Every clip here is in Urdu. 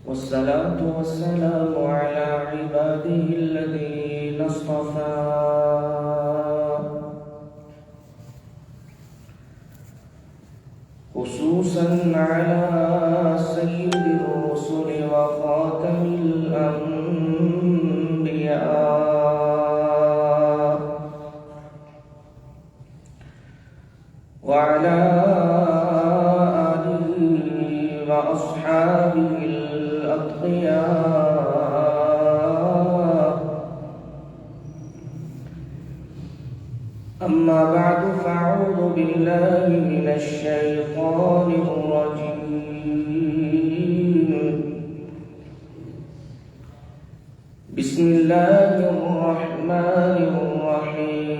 والصلاة والسلام على عباده الذين اصطفى خصوصا على سيد الرسل وخاتم الأنبياء وعلى آله وأصحابه الأتقياء. أما بعد فأعوذ بالله من الشيطان الرجيم. بسم الله الرحمن الرحيم.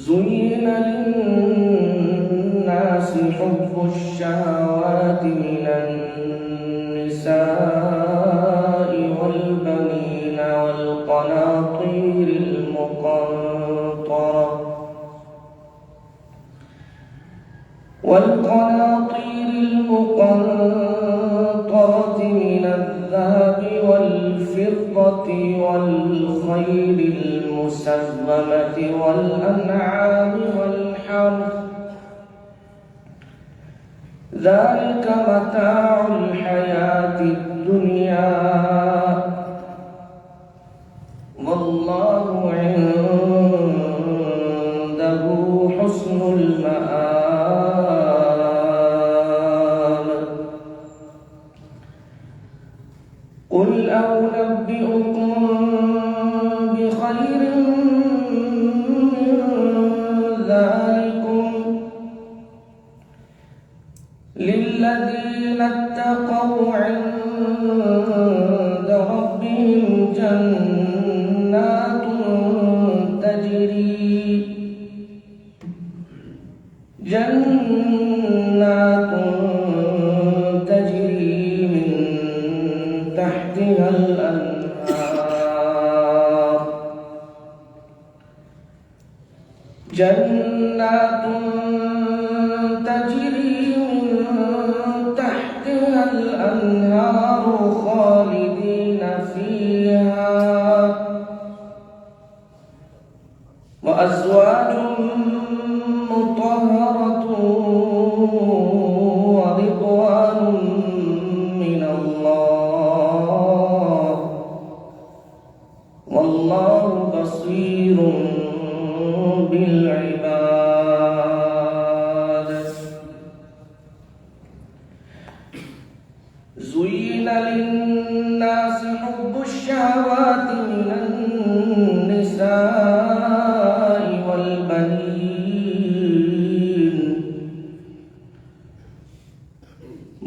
زين للناس حب الشهوات من النساء والبنين والقناطير المقنطرة من الذهب والفضة والخيل المسومة والأنعام والحرث ذلك متاع الحياة الدنيا والله عنده حسن المآب. قل أنبئكم بخير من ذلكم للذين اتقوا عند ربهم جنات تجري من تحتها الأنهار خالدين فيها وأزواج مطهرة ورضوان من الله والله بصير بالعباد. زين للناس حب الشهوات من النساء والبنين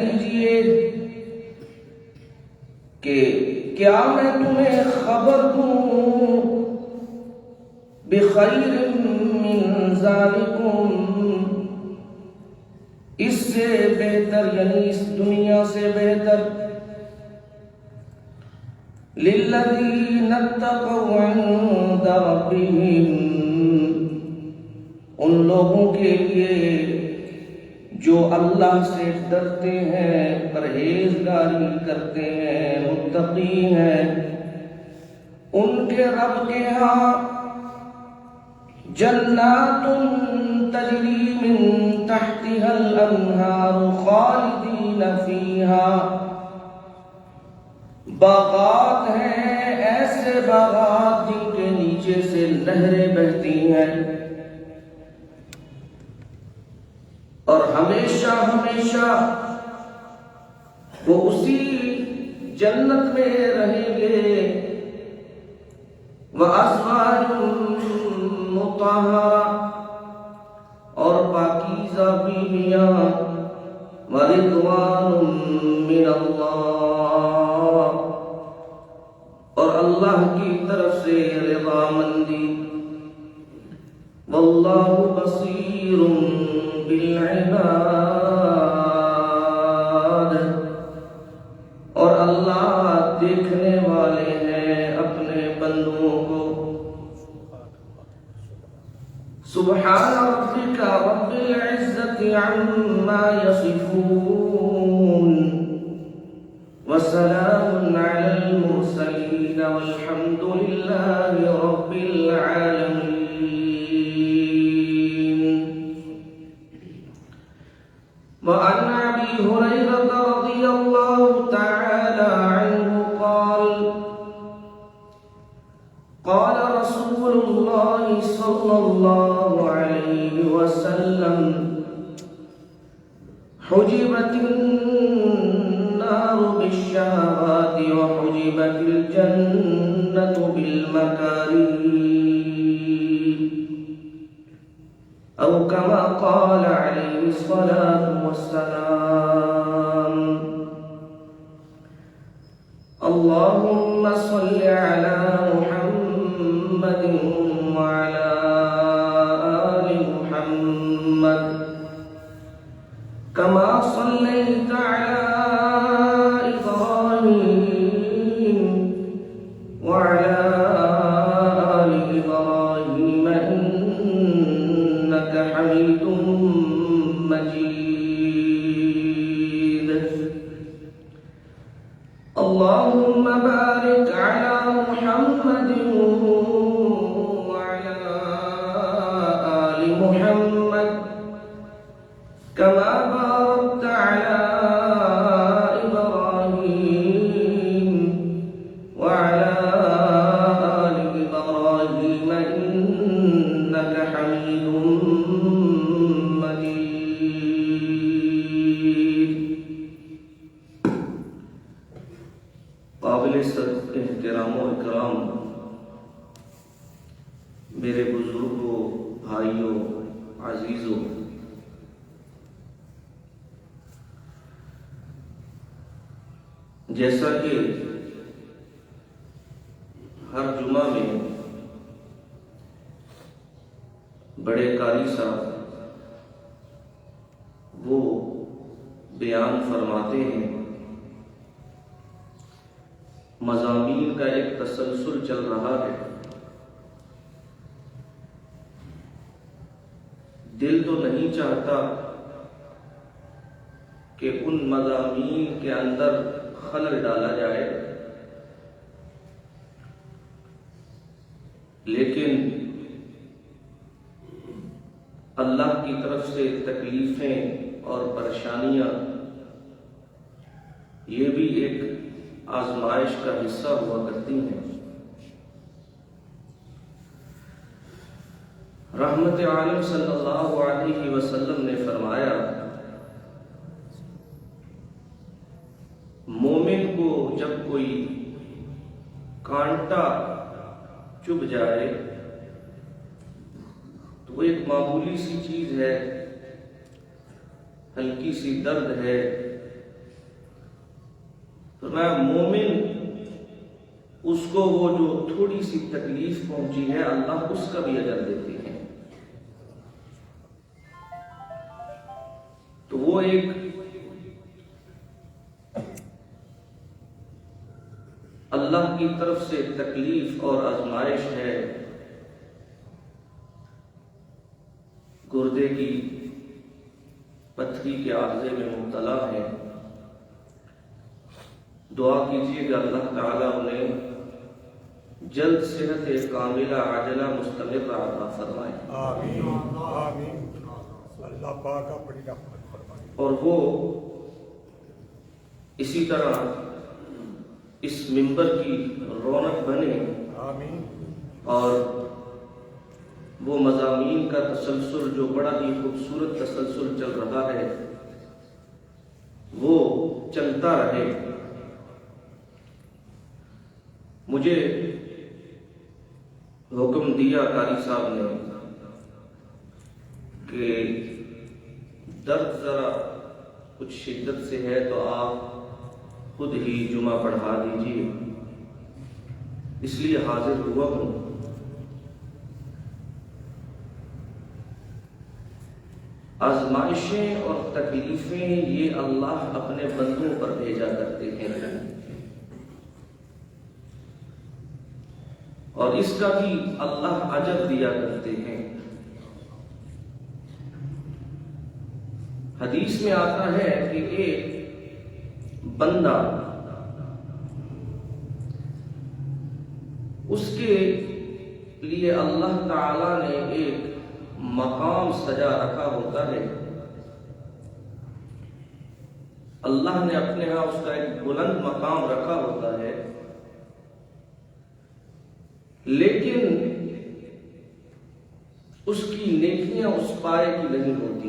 دیجئے کہ کیا میں تمہیں خبر دوں بخیر من ذالکم، اس سے بہتر یعنی اس دنیا سے بہتر، للذین اتقوا عند ربہم، ان لوگوں کے لیے جو اللہ سے ڈرتے ہیں، پرہیزگاری کرتے ہیں، متقی ہیں، ان کے رب کے ہاں جنات تجری من تحتها الانہار خالدین فیہا، باغات ہیں، ایسے باغات جن کے نیچے سے نہریں بہتی ہیں اور ہمیشہ ہمیشہ وہ اسی جنت میں رہیں گے، وَأَزْوَاجٌ مُطَہَّرَةٌ، اور پاکیزہ بیویاں، وَرِضْوَانٌ مِّنَ اللَّهِ، اور اللہ کی طرف سے رضا مندی، وَاللَّهُ بَصِيرٌ بالعباد، اور اللہ دیکھنے والے ہیں اپنے بندوں کو۔ سبحان ربک رب العزة عما يصفون، وسلام على المرسلين والحمد لله رب العالمين۔ وعن أبي هريرة رضي الله تعالى عنه قال قال رسول الله صلى الله عليه وسلم حجبت النار بالشهوات وحجبت الجنة بالمكاره، أو كما قال عليه الصلاة والسلام۔ اللهم صل على محمد وعلى آل محمد كما صليت على إبراهيم وعلى آل إبراهيم إنك حميد مجيد۔ اللهم بارك على محمد وعلى آل محمد كما باركت على إبراهيم وعلى آل إبراهيم إنك حميد مجيد۔ قابل احترام و اکرام میرے بزرگوں، بھائیوں، عزیزوں، جیسا کہ ہر جمعہ میں بڑے قاری صاحب وہ بیان فرماتے ہیں، مضامین کا ایک تسلسل چل رہا ہے۔ دل تو نہیں چاہتا کہ ان مضامین کے اندر خلل ڈالا جائے، لیکن اللہ کی طرف سے تکلیفیں اور پریشانیاں یہ بھی ایک آزمائش کا حصہ ہوا کرتی ہیں۔ رحمت عالم صلی اللہ علیہ وسلم نے فرمایا، مومن کو جب کوئی کانٹا چبھ جائے تو وہ ایک معمولی سی چیز ہے، ہلکی سی درد ہے، فرمایا مومن اس کو وہ جو تھوڑی سی تکلیف پہنچی ہے اللہ اس کا بھی اجر دیتے ہیں. تو وہ ایک اللہ کی طرف سے تکلیف اور آزمائش ہے. گردے کی پتھری کے عارضے میں مبتلا ہے. دعا کیجیے کہ اللہ تعالیٰ انہیں جلد صحت کاملہ عاجلہ مستمرہ عطا فرمائے. آمین آمین. اللہ پاک اپنی رحمت فرمائے. اور وہ اسی طرح اس منبر کی رونق بنے. آمین. اور وہ مضامین کا تسلسل جو بڑا ہی خوبصورت تسلسل چل رہا ہے وہ چلتا رہے. مجھے حکم دیا قاری صاحب نے کہ درد ذرا کچھ شدت سے ہے تو آپ خود ہی جمعہ پڑھا دیجیے، اس لیے حاضر ہوا ہوں. آزمائشیں اور تکلیفیں یہ اللہ اپنے بندوں پر بھیجا کرتے ہیں، اور اس کا بھی اللہ اجر دیا کرتے ہیں. حدیث میں آتا ہے کہ ایک بندہ اس کے لیے اللہ تعالی نے ایک مقام سجا رکھا ہوتا ہے. اللہ نے اپنے ہاں اس کا ایک بلند مقام رکھا ہوتا ہے، لیکن اس کی نیکیاں اس پائے کی نہیں ہوتی.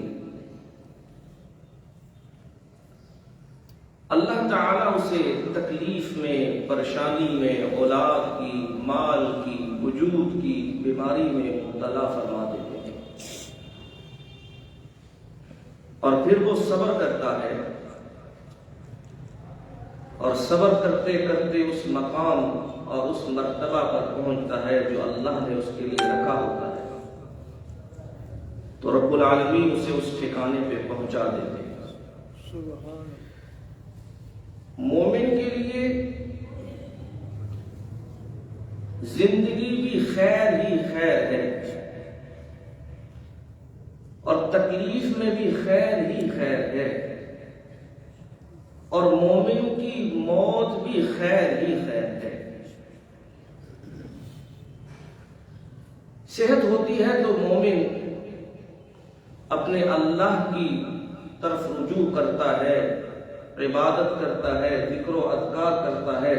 اللہ تعالیٰ اسے تکلیف میں، پریشانی میں، اولاد کی، مال کی، وجود کی بیماری میں مبتلا فرما دیتے ہیں، اور پھر وہ صبر کرتا ہے، اور صبر کرتے کرتے اس مقام اور اس مرتبہ پر پہنچتا ہے جو اللہ نے اس کے لیے رکھا ہوتا ہے. تو رب العالمین اسے اس ٹھکانے پہ پہنچا دیتے ہیں. مومن کے لیے زندگی بھی خیر ہی خیر ہے، اور تکلیف میں بھی خیر ہی خیر ہے، اور مومن کی موت بھی خیر ہی خیر ہے. صحت ہوتی ہے تو مومن اپنے اللہ کی طرف رجوع کرتا ہے، عبادت کرتا ہے، ذکر و اذکار کرتا ہے،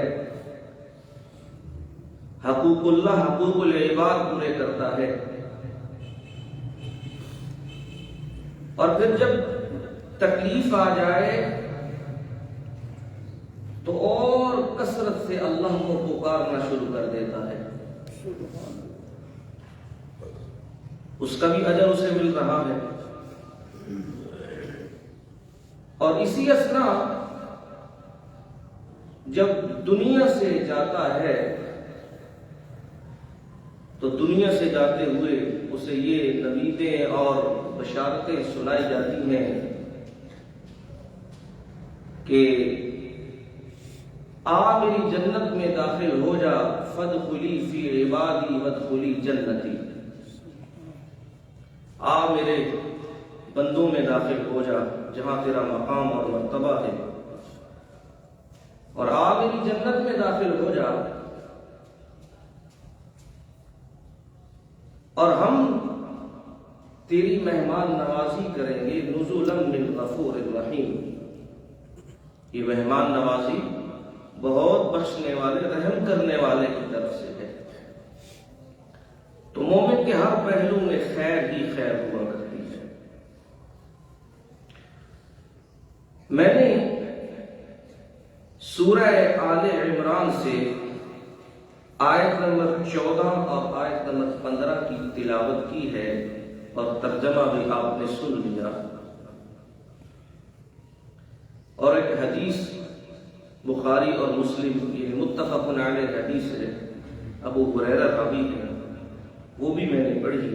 حقوق اللہ، حقوق العباد پورے کرتا ہے. اور پھر جب تکلیف آ جائے تو اور کثرت سے اللہ کو پکارنا شروع کر دیتا ہے. اس کا بھی اجر اسے مل رہا ہے. اور اسی اثنا جب دنیا سے جاتا ہے تو دنیا سے جاتے ہوئے اسے یہ نویدیں اور بشارتیں سنائی جاتی ہیں کہ آ میری جنت میں داخل ہو جا، فادخلی فی عبادی وادخلی جنتی. آ میرے بندوں میں داخل ہو جا جہاں تیرا مقام اور مرتبہ ہے، اور آ میری جنت میں داخل ہو جا، اور ہم تیری مہمان نوازی کریں گے. نزلا من غفور الرحیم. یہ مہمان نوازی بہت بخشنے والے، رحم کرنے والے کی طرف سے ہے. تو مومن کے ہر پہلو میں خیر ہی خیر ہوا کرتی ہے. میں نے سورہ آل عمران سے آیت نمبر 14 اور آیت نمبر 15 کی تلاوت کی ہے، اور ترجمہ بھی آپ نے سن لیا. اور ایک حدیث بخاری اور مسلم یہ متفق علیہ حدیث ہے، ابو ہریرہ راوی ہے، وہ بھی میں نے پڑھی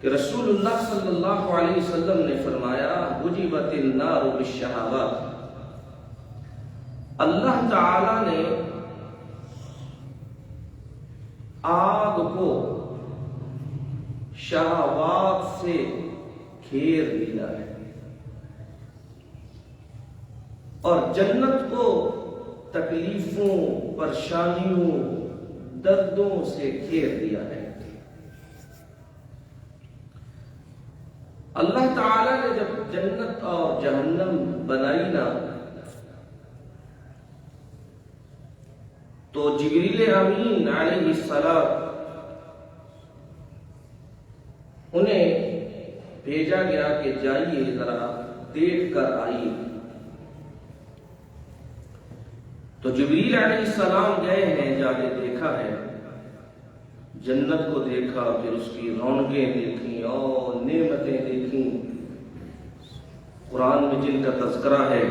کہ رسول اللہ صلی اللہ علیہ وسلم نے فرمایا وجبت النار بالشہوات، اللہ تعالی نے آگ کو شہوات سے گھیر دیا ہے اور جنت کو تکلیفوں، پریشانیوں، دردوں سے گھیر دیا ہے۔ اللہ تعالی نے جب جنت اور جہنم بنائی نا تو جبریل امین علیہ السلام انہیں بھیجا گیا کہ جائیے ذرا دیکھ کر آئیے۔ تو جبریل علیہ السلام گئے ہیں، جا کے دیکھا ہے، جنت کو دیکھا، پھر اس کی رونقیں دیکھیں اور نعمتیں دیکھیں، قرآن میں جن کا تذکرہ ہے،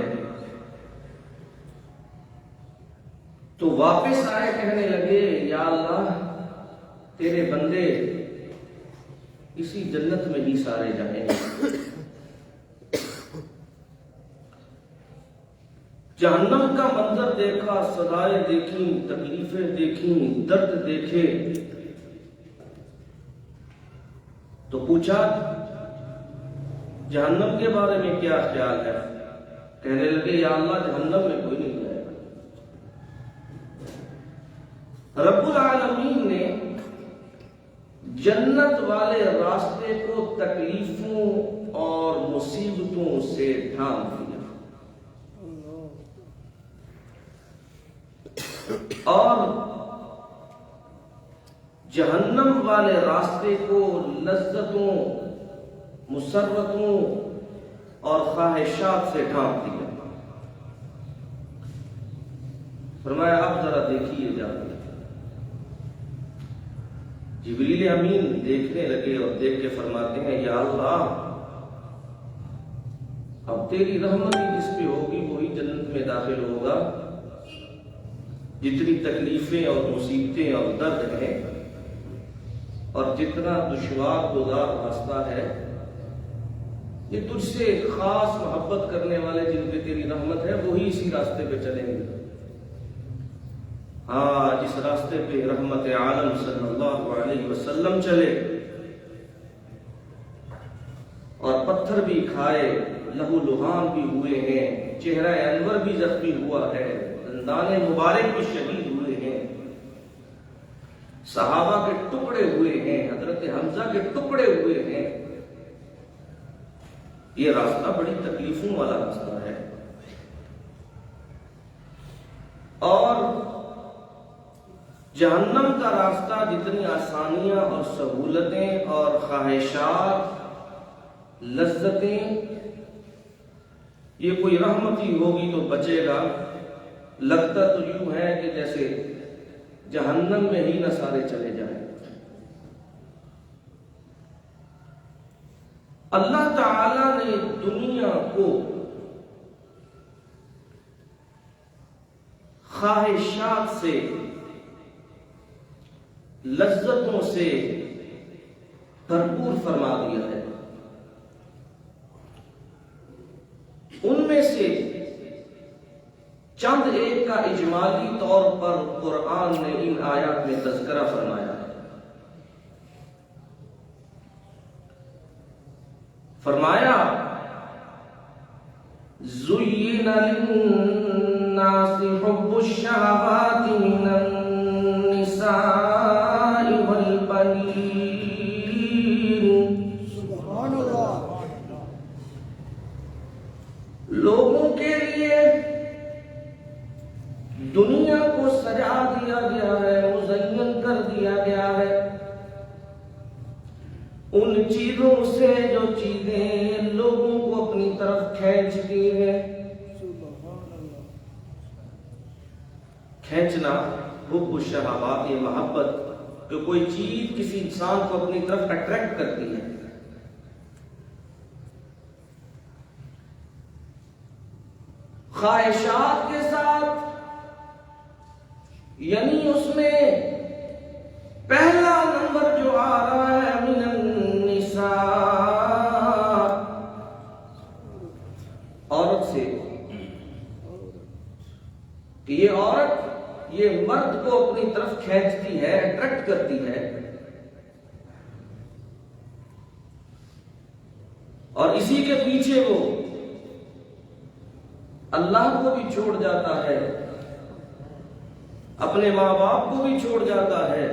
تو واپس آئے، کہنے لگے یا اللہ تیرے بندے اسی جنت میں ہی سارے جائیں گے۔ جہنم کا منظر دیکھا، سزائیں دیکھیں، تکلیفیں دیکھیں، درد دیکھے، تو پوچھا جہنم کے بارے میں کیا خیال ہے؟ کہنے لگے یا اللہ جہنم میں کوئی نہیں جائے گا۔ رب العالمین نے جنت والے راستے کو تکلیفوں اور مصیبتوں سے ڈھانپ دیا اور جہنم والے راستے کو لذتوں، مسرتوں اور خواہشات سے ڈھانپ دیا۔ فرمایا اب ذرا دیکھیے جا کے۔ جبریل امین دیکھنے لگے اور دیکھ کے فرماتے ہیں یا اللہ اب تیری رحمت ہی جس پہ ہوگی وہی جنت میں داخل ہوگا، جتنی تکلیفیں اور مصیبتیں اور درد ہیں اور جتنا دشوار گزار راستہ ہے، یہ تجھ سے خاص محبت کرنے والے جن پہ تیری رحمت ہے وہی اسی راستے پہ چلیں گے۔ ہاں جس راستے پہ رحمت عالم صلی اللہ علیہ وسلم چلے اور پتھر بھی کھائے، لہو لہان بھی ہوئے ہیں، چہرہ انور بھی زخمی ہوا ہے، دندان مبارک بھی شہید ہوئے ہیں، صحابہ کے ٹکڑے ہوئے ہیں، حضرت حمزہ کے ٹکڑے ہوئے ہیں، یہ راستہ بڑی تکلیفوں والا راستہ ہے۔ اور جہنم کا راستہ جتنی آسانیاں اور سہولتیں اور خواہشات، لذتیں، یہ کوئی رحمتی ہوگی تو بچے گا، لگتا تو یوں ہے کہ جیسے جہنم میں ہی نہ سارے چلے جائیں۔ اللہ تعالی نے دنیا کو خواہشات سے، لذتوں سے بھرپور فرما دیا ہے۔ ان میں سے چند ایک کا اجمالی طور پر قرآن نے ان آیات میں تذکرہ فرمایا ہے۔ فرمایا زُيِّنَ لِلنَّاسِ حُبُّ الشَّهَوَاتِ مِنَ النِّسَاءِ وَالْبَنِينَ سبحان اللہ۔ لوگوں کے لیے دنیا کو سجا دیا گیا ہے، مزین کر دیا گیا ہے، ان چیزوں سے جو چیزیں لوگوں کو اپنی طرف کھینچتی ہیں۔ کھینچنا، حب الشہوات، یہ محبت کہ کوئی چیز کسی انسان کو اپنی طرف اٹریکٹ کرتی ہے۔ خواہشات کے ساتھ، یعنی اس میں پہلا نمبر جو آ رہا ہے من النساء، عورت سے، کہ یہ عورت یہ مرد کو اپنی طرف کھینچتی ہے، اٹریکٹ کرتی ہے، اور اسی کے پیچھے وہ اللہ کو بھی چھوڑ جاتا ہے، اپنے ماں باپ کو بھی چھوڑ جاتا ہے،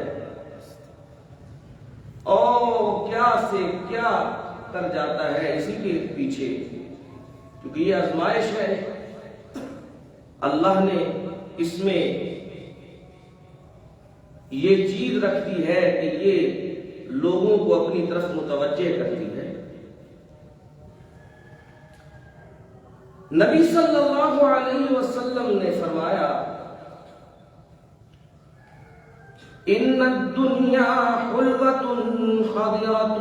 اور کیا سے کیا کر جاتا ہے اسی کے پیچھے، کیونکہ یہ آزمائش ہے۔ اللہ نے اس میں یہ چیز رکھتی ہے کہ یہ لوگوں کو اپنی طرف متوجہ کرتی ہے۔ نبی صلی اللہ علیہ وسلم نے فرمایا ان الدنیا حلوۃ خضرۃ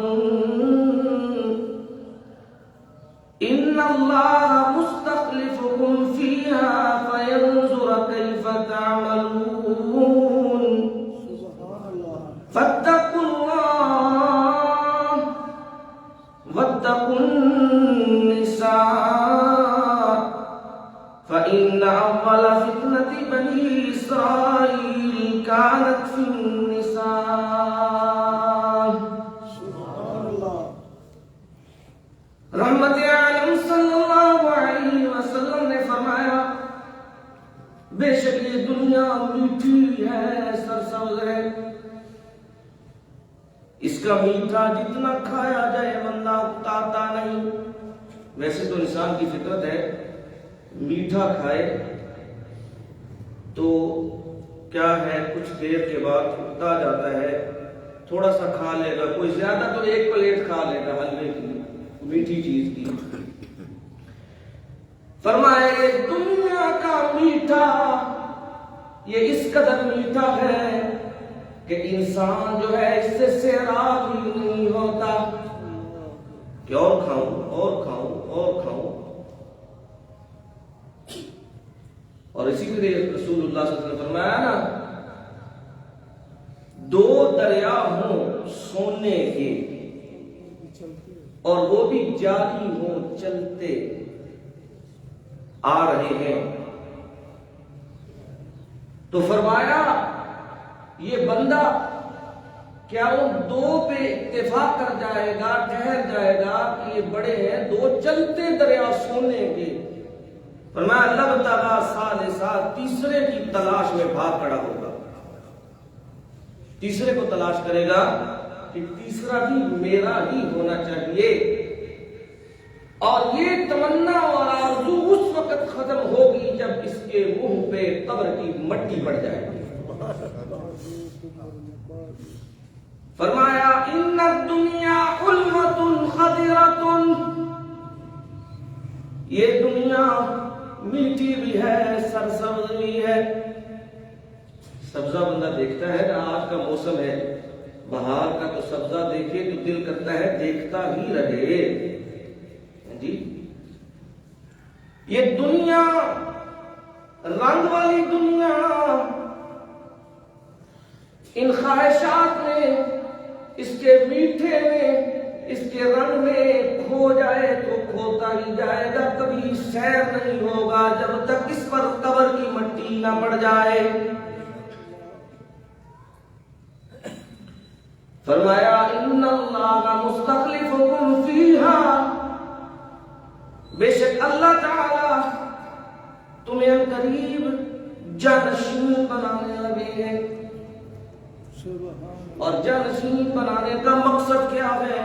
ان اللہ مستخلفکم فیہا فینظر کیف تعملون فاتقوا اللہ واتقوا النساء فإن أول فتنة بني إسرائيل كانت في النساء۔ رحمت عالم صلی اللہ علیہ وسلم نے فرمایا بے شک یہ دنیا میٹھی ہے، سرسبز ہے، اس کا میٹھا جتنا کھایا جائے بندہ اکتاتا نہیں۔ ویسے تو انسان کی فطرت ہے میٹھا کھائے تو کیا ہے کچھ دیر کے بعد اکتا جاتا ہے، تھوڑا سا کھا لے گا، کوئی زیادہ تو ایک پلیٹ کھا لے گا حلوے کی، میٹھی چیز کی۔ فرمایا یہ دنیا کا میٹھا یہ اس قدر میٹھا ہے کہ انسان جو ہے اس سے سیراب ہی نہیں ہوتا کہ اور کھاؤں اور کھاؤں اور کھاؤں۔ اور اسی لیے رسول اللہ صلی اللہ علیہ وسلم نے فرمایا نا، دو دریا ہوں سونے کے اور وہ بھی جاری ہوں چلتے آ رہے ہیں، تو فرمایا یہ بندہ کیا وہ دو پہ اتفاق کر جائے گا، ٹھہر جائے گا کہ یہ بڑے ہیں، دو چلتے دریا سونے کے؟ فرمایا اللہ تعالیٰ ثالثا تیسرے کی تلاش میں بھاگ کھڑا ہوگا، تیسرے کو تلاش کرے گا کہ تیسرا بھی میرا ہی ہونا چاہیے، اور یہ تمنا اور آرزو اس وقت ختم ہوگی جب اس کے منہ پہ قبر کی مٹی پڑ جائے گی۔ فرمایا ان الدنیا حلوۃ خضرۃ، یہ دنیا میٹھی بھی ہے، سرسبز بھی ہے۔ سبزہ بندہ دیکھتا ہے نا، آج کا موسم ہے بہار کا، تو سبزہ دیکھے تو دل کرتا ہے دیکھتا ہی رہے جی۔ یہ دنیا رنگ والی دنیا ان خواہشات میں، اس کے میٹھے میں، اس کے رنگ میں کھو جائے تو کھوتا ہی جائے گا، کبھی سیر نہیں ہوگا جب تک اس پر قبر کی مٹی نہ پڑ جائے۔ فرمایا ان اللہ مستخلفکم فیہا، بے شک اللہ تعالی تمہیں قریب جانشین بنانے لگے ہیں۔ اور جانشین بنانے کا مقصد کیا ہے؟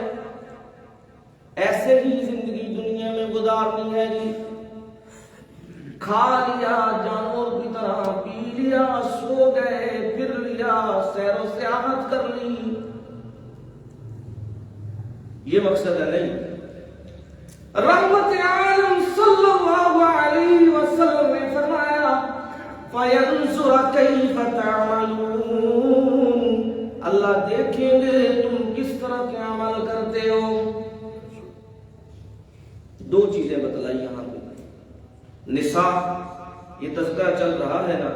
ایسے ہی زندگی دنیا میں گزارنی ہے جی، کھا لیا جانور کی طرح، پی لیا، سو گئے، پھر لیا، سیر و سیاحت کر لی، یہ مقصد ہے نہیں۔ رحمت عالم صلی اللہ علیہ وسلم نے فرمایا فَيَنْظُرَ كَيْفَ تَعْمَلُونَ، اللہ دیکھیں گے تم کس طرح کے عمل کرتے ہو۔ دو چیزیں بتلائی یہاں پہ، نساء یہ تذکرہ چل رہا ہے نا،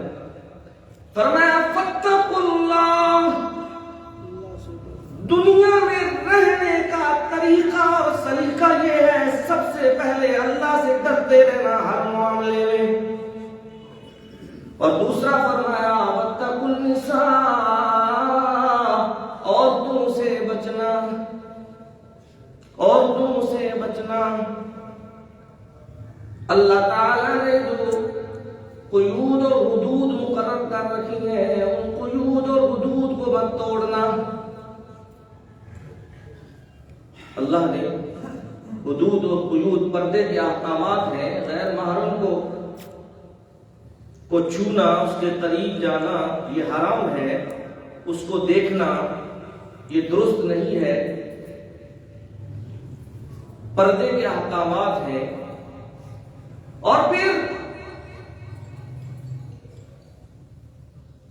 فرمایا فاتقوا اللہ، دنیا میں رہنے کا طریقہ اور سلیقہ یہ ہے، سب سے پہلے اللہ سے ڈرتے رہنا ہر معاملے میں، اور دوسرا فرمایا واتقوا النساء، عورتوں سے بچنا، عورتوں سے بچنا۔ اللہ تعالیٰ نے جو قیود اور حدود مقرر کر رکھی ہیں، ان قیود اور حدود کو مت توڑنا۔ اللہ نے حدود اور قیود، پردے کے احکامات ہیں، غیر محرم کو چھونا، اس کے قریب جانا یہ حرام ہے، اس کو دیکھنا یہ درست نہیں ہے، پردے کے احکامات ہیں۔ اور پھر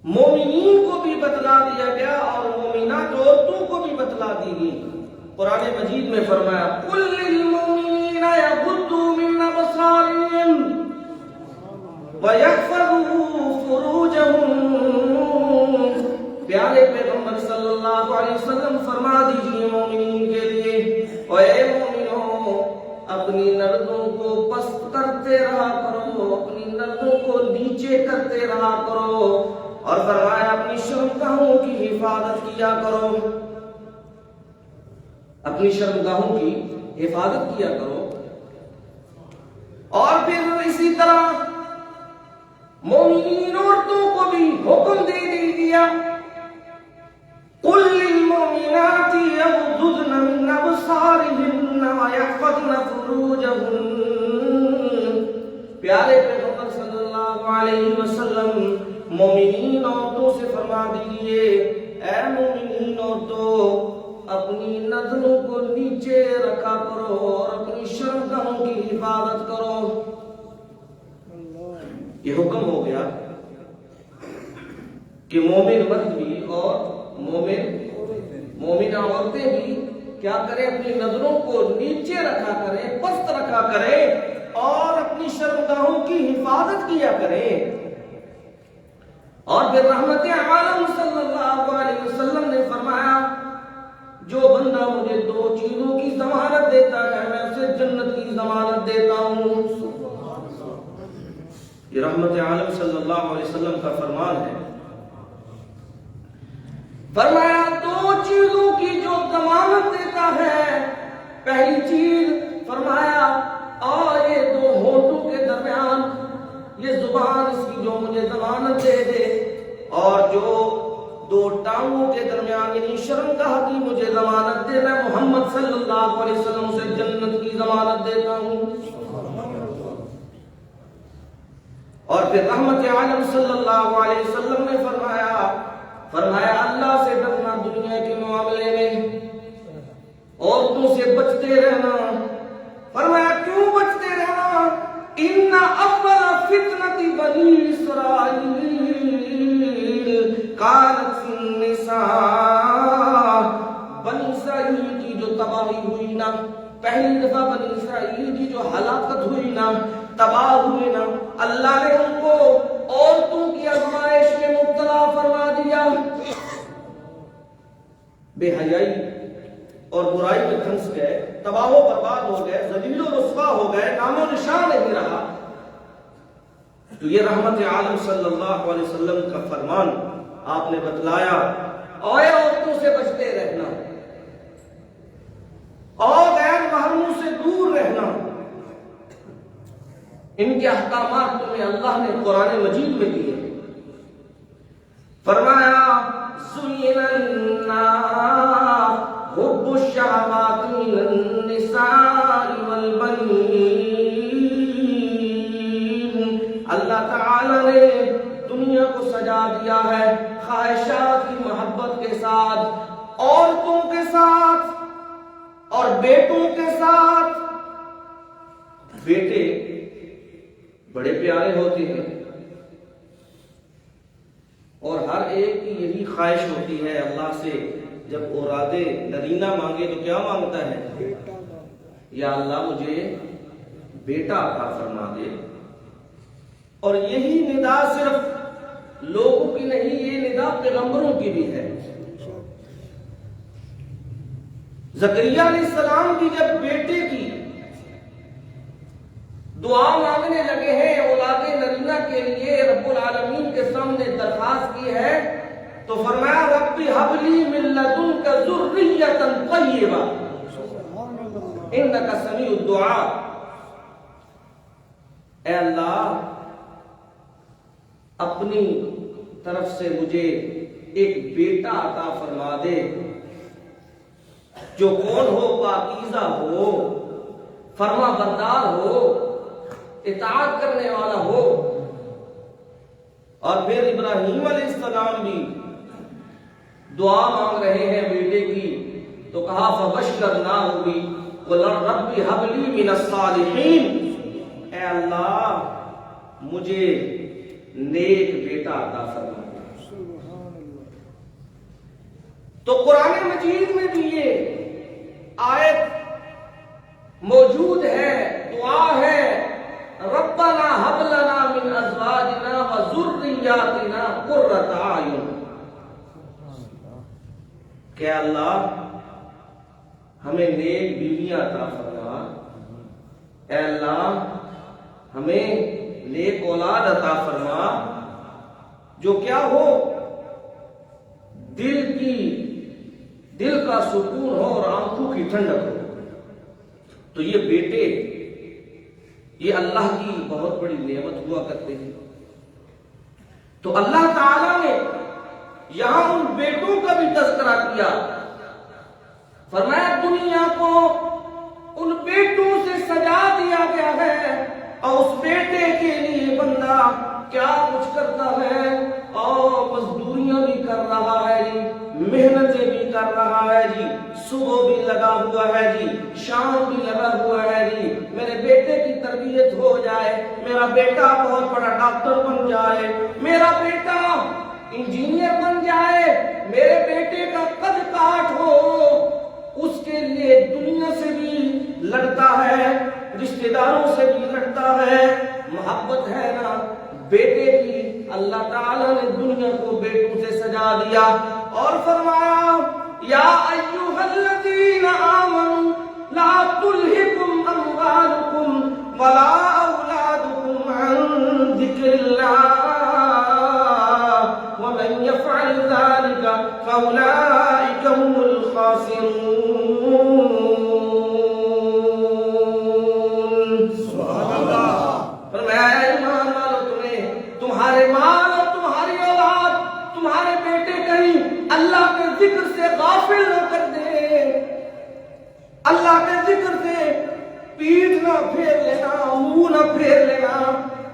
مومنین کو بھی بتلا دیا گیا اور مومنات عورتوں کو بھی بتلا دی گئی۔ قرآن مجید میں فرمایا قُلْ لِلْمُؤْمِنِينَ يَغُضُّوا مِنْ أَبْصَارِهِمْ وَيَحْفَظُوا فُرُوجَهُمْ، پیارے پیغمبر صلی اللہ علیہ وسلم فرما دیجئے مومنین کے لیے، اے مومنوں اپنی نردوں کو پست کرتے رہا کرو، اپنی نردوں کو نیچے کرتے رہا کرو، اور فرمایا اپنی شرمگاہوں کی حفاظت کیا کرو، اپنی شرمگاہوں کی حفاظت کیا کرو۔ اور پھر اسی طرح مومنین عورتوں کو بھی حکم دے دیا قُلْ لِلْمُؤْمِنَاتِ يَغْضُضْنَ مِنْ أَبْصَارِهِنَّ وَيَحْفَظْنَ فُرُوجَهُنَّ، پیارے پیغمبر صلی اللہ علیہ وسلم مومنین عورتوں سے فرما دیجئے، اے مومنین عورتوں اپنی نظروں کو نیچے رکھا کرو اور اپنی شرمگاہوں کی حفاظت کرو۔ یہ حکم ہو گیا کہ مومن مرد بھی اور مومنہ عورتیں بھی کیا کریں، اپنی نظروں کو نیچے رکھا کریں، پست رکھا کریں اور اپنی شرمگاہوں کی حفاظت کیا کریں۔ اور پھر رحمت عالم صلی اللہ علیہ وسلم نے فرمایا جو بندہ مجھے دو چیزوں کی ضمانت دیتا ہے میں اسے جنت کی ضمانت دیتا ہوں۔ یہ رحمت عالم صلی اللہ علیہ وسلم کا فرمان ہے۔ فرمایا دو چیزوں کی جو ضمانت دیتا ہے، پہلی چیز فرمایا اور یہ دو ہونٹوں کے درمیان یہ زبان اس کی جو مجھے ضمانت دے دے، اور جو دو ٹانگوں کے درمیان یعنی شرمگاہ کی مجھے ضمانت دے، میں محمد صلی اللہ علیہ وسلم سے جنت کی ضمانت دیتا ہوں۔ اور پھر رحمت عالم صلی اللہ علیہ وسلم نے فرمایا اللہ سے ڈرنا دنیا کے معاملے میں، عورتوں سے بچتے رہنا۔ فرمایا کیوں بچتے رہنا؟ ان اول فتنۃ بنی اسرائیل کانت فی النساء، بنی اسرائیل کی جو تباہی ہوئی نا، پہلی دفعہ بنی اسرائیل کی جو ہلاکت ہوئی نا، تباہ ہوئے نا، اللہ نے ان کو عورتوں کی آزمائش میں مبتلا فرما دیا، بے حیائی اور برائی میں پھنس گئے، تباہ و برباد ہو گئے، ذلیل و رسوا ہو گئے، نام و نشان نہیں رہا۔ تو یہ رحمت عالم صلی اللہ علیہ وسلم کا فرمان آپ نے بتلایا، اور عورتوں سے بچتے رہنا اور غیر محرموں سے دور رہنا، ان کے احکامات تمہیں اللہ نے قرآن مجید میں دیے۔ فرمایا زُيِّنَ لِلنَّاسِ حُبُّ الشَّهَوَاتِ مِنَ النِّسَاءِ وَالْبَنِينَ، اللہ تعالی نے دنیا کو سجا دیا ہے خواہشات کی محبت کے ساتھ، عورتوں کے ساتھ اور بیٹوں کے ساتھ۔ بیٹے بڑے پیارے ہوتے ہیں اور ہر ایک کی یہی خواہش ہوتی ہے اللہ سے، جب اورادے نرینہ مانگے تو کیا مانگتا ہے؟ یا اللہ مجھے بیٹا عطا فرما دے، اور یہی ندا صرف لوگوں کی نہیں، یہ ندا پیغمبروں کی بھی ہے۔ زکریا علیہ السلام کی جب بیٹے کی دعا مانگنے لگے ہیں اولاد نرینہ کے لیے، رب العالمین کے سامنے درخواست کی ہے، تو فرمایا رب ہب لی من لدنک ذریۃ طیبہ انک سمیع الدعاء۔ اے اللہ اپنی طرف سے مجھے ایک بیٹا عطا فرما دے جو کون ہو، پاکیزہ ہو، فرما بردار ہو، اطاعت کرنے والا ہو۔ اور پھر ابراہیم علیہ السلام بھی دعا مانگ رہے ہیں بیٹے کی، تو کہا فبشرناہ بہ رب ہب لی من الصالحین، اے اللہ مجھے نیک بیٹا عطا فرما۔ تو قرآن مجید میں بھی یہ آیت موجود ہے، دعا ہے ربنا ہب لنا من ازواجنا وذریاتنا قرۃ اعین، کہ اللہ ہمیں نیک بیویاں عطا فرما، اے اللہ ہمیں نیک اولاد عطا فرما جو کیا ہو، دل کا سکون ہو اور آنکھوں کی ٹھنڈک ہو۔ تو یہ بیٹے یہ اللہ کی بہت بڑی نعمت ہوا کرتے ہیں۔ تو اللہ تعالیٰ نے یہاں ان بیٹوں کا بھی تذکرہ کیا، فرمایا دنیا کو ان بیٹوں سے سجا دیا گیا ہے، اور اس بیٹے کے لیے بندہ کیا کچھ کرتا ہے، اور مزدوریاں بھی کر رہا ہے جی، محنتیں بھی کر رہا ہے جی، صبح بھی لگا ہوا ہے جی، شام بھی لگا ہوا ہے جی، میرے بیٹے کی تربیت ہو جائے، میرا بیٹا بہت بڑا ڈاکٹر بن جائے، میرا بیٹا انجینئر بن جائے، میرے بیٹے کا قد کاٹ ہو، اس کے لیے دنیا سے بھی لڑتا ہے، رشتہ داروں سے بھی لڑتا ہے، محبت ہے نا بیٹے کی۔ اللہ تعالیٰ نے دنیا کو بیٹوں سے سجا دیا اور فرمایا یا ایھا الذین آمنوا لا تلھکم اموالکم ولا اولادکم عن ذکر اللہ ومن یفعل ذلک فاولئک هم الخاسرون۔ تمہارے مال اور تمہاری اولاد، تمہارے بیٹے کہیں اللہ کے ذکر سے غافل نہ کر دے، اللہ کے ذکر سے پیٹھ نہ پھیر لینا، منہ نہ پھیر لینا۔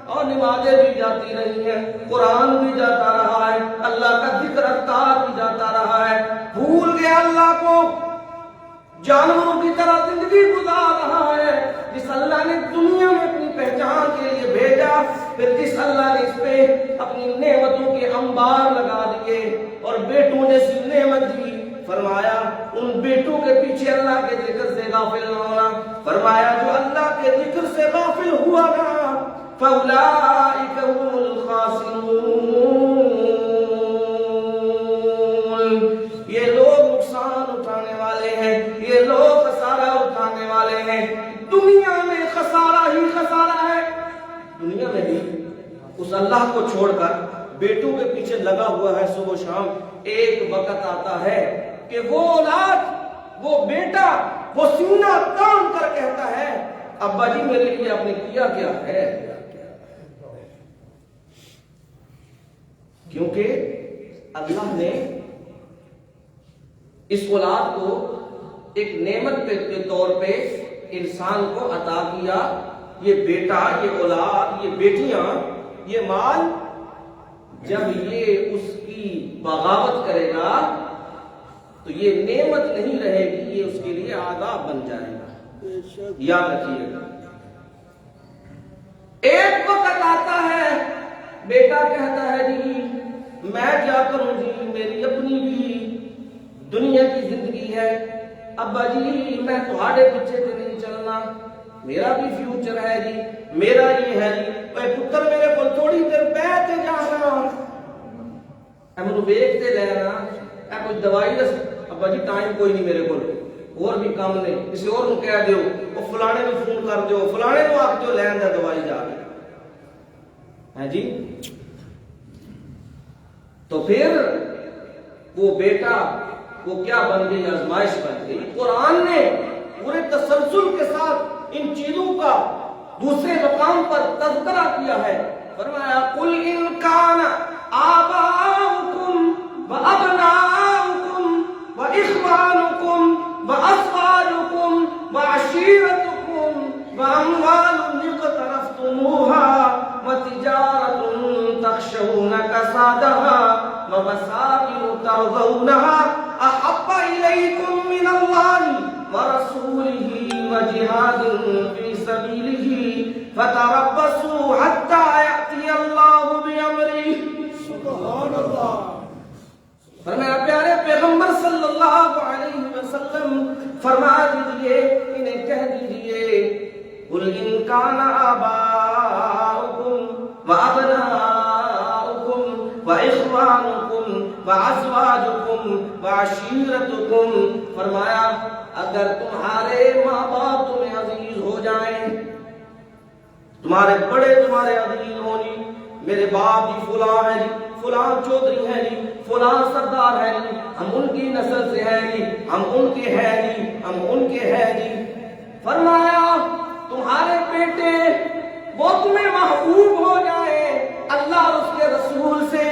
اور نمازیں بھی جاتی رہی ہیں، قرآن بھی جاتا رہا ہے، اللہ کا ذکر اذکار بھی جاتا رہا ہے، بھول گیا اللہ کو، جانوروں کی طرح زندگی گزار رہا ہے۔ جس اللہ نے دنیا میں اپنی پہچان کے لیے بھیجا، پھر جس اللہ نے اس پہ اپنی نعمتوں کے انبار لگا دیے اور بیٹوں جیسی نعمت دی، فرمایا ان بیٹوں کے پیچھے اللہ کے ذکر سے غافل نہ ہونا۔ فرمایا جو اللہ کے ذکر سے غافل ہوا نا فَأُولَئِكَ هُمُ الْخَاسِرُونَ، یہ لوگ نقصان اٹھانے والے ہیں، یہ لوگ خسارہ اٹھانے والے ہیں۔ دنیا میں خسارہ ہی خسارہ ہے، دنیا میں بھی اس اللہ کو چھوڑ کر بیٹوں کے پیچھے لگا ہوا ہے صبح و شام۔ ایک وقت آتا ہے کہ وہ اولاد، وہ بیٹا، وہ سینہ تان کر کہتا ہے ابا جی میرے لیے آپ نے کیا کیا ہے، کیونکہ اللہ نے اس اولاد کو ایک نعمت کے طور پہ انسان کو عطا کیا۔ یہ بیٹا، یہ اولاد، یہ بیٹیاں، یہ مال جب یہ اس کی بغاوت کرے گا تو یہ نعمت نہیں رہے گی، یہ اس کے لیے عذاب بن جائے گا، یاد رکھیے گا۔ ایک وقت آتا ہے بیٹا کہتا ہے جی میں کیا کروں جی، میری اپنی بھی دنیا کی زندگی ہے، ابا جی میں تمہارے پیچھے تو نہیں چلنا، میرا بھی فیوچر ہے جی، میرا یہ ہے جی، اے پتر میرے کو تھوڑی دیر بیٹھ جانا، اے مجھے ویکھ تے لینا، اے کوئی دوائی دس، ابا جی ٹائم کوئی نہیں میرے کو، اور بھی کام نے، کسی اور کو کہہ دیو، وہ فلانے کو فون کر دیو، فلانے کو آکھ دیو لین دا دوائی جا کے، ہے جی۔ تو پھر وہ بیٹا وہ کیا بن گئی؟ آزمائش بن گئی۔ قرآن نے پورے تسلسل کے ساتھ ان چیزوں کا دوسرے مقام پر تذکرہ کیا ہے، فرمایا قل ان کان آباؤکم وابناؤکم واخوانکم وازواجکم وعشیرتکم واموال اقترفتموها وتجارة تخشون كسادها ومساكن ترضونها أحب إليكم من الله ورسوله وجهاد في سبيله فتربصوا حتى يأتي الله بأمره۔ سبحان اللہ۔ فرمایا پیارے پیغمبر صلی اللہ علیہ وسلم فرما دیجئے، انہیں کہہ دیجئے قل ان کان آباؤکم وابناؤکم واخوانکم وازواجکم وعشیرتکم، فرمایا اگر تمہارے ماں باپ تمہیں عزیز ہو جائیں، تمہارے بڑے تمہارے عزیز ہوں جی، میرے باپ جی فلاں ہے جی، فلاں چودھری ہے جی، فلاں سردار ہے جی، ہم ان کی نسل سے ہیں جی، ہم ان کے ہیں جی، ہم ان کے ہیں جی، فرمایا تمہارے بیٹے وہ تمہیں محبوب ہو جائے اللہ اور اس کے رسول سے،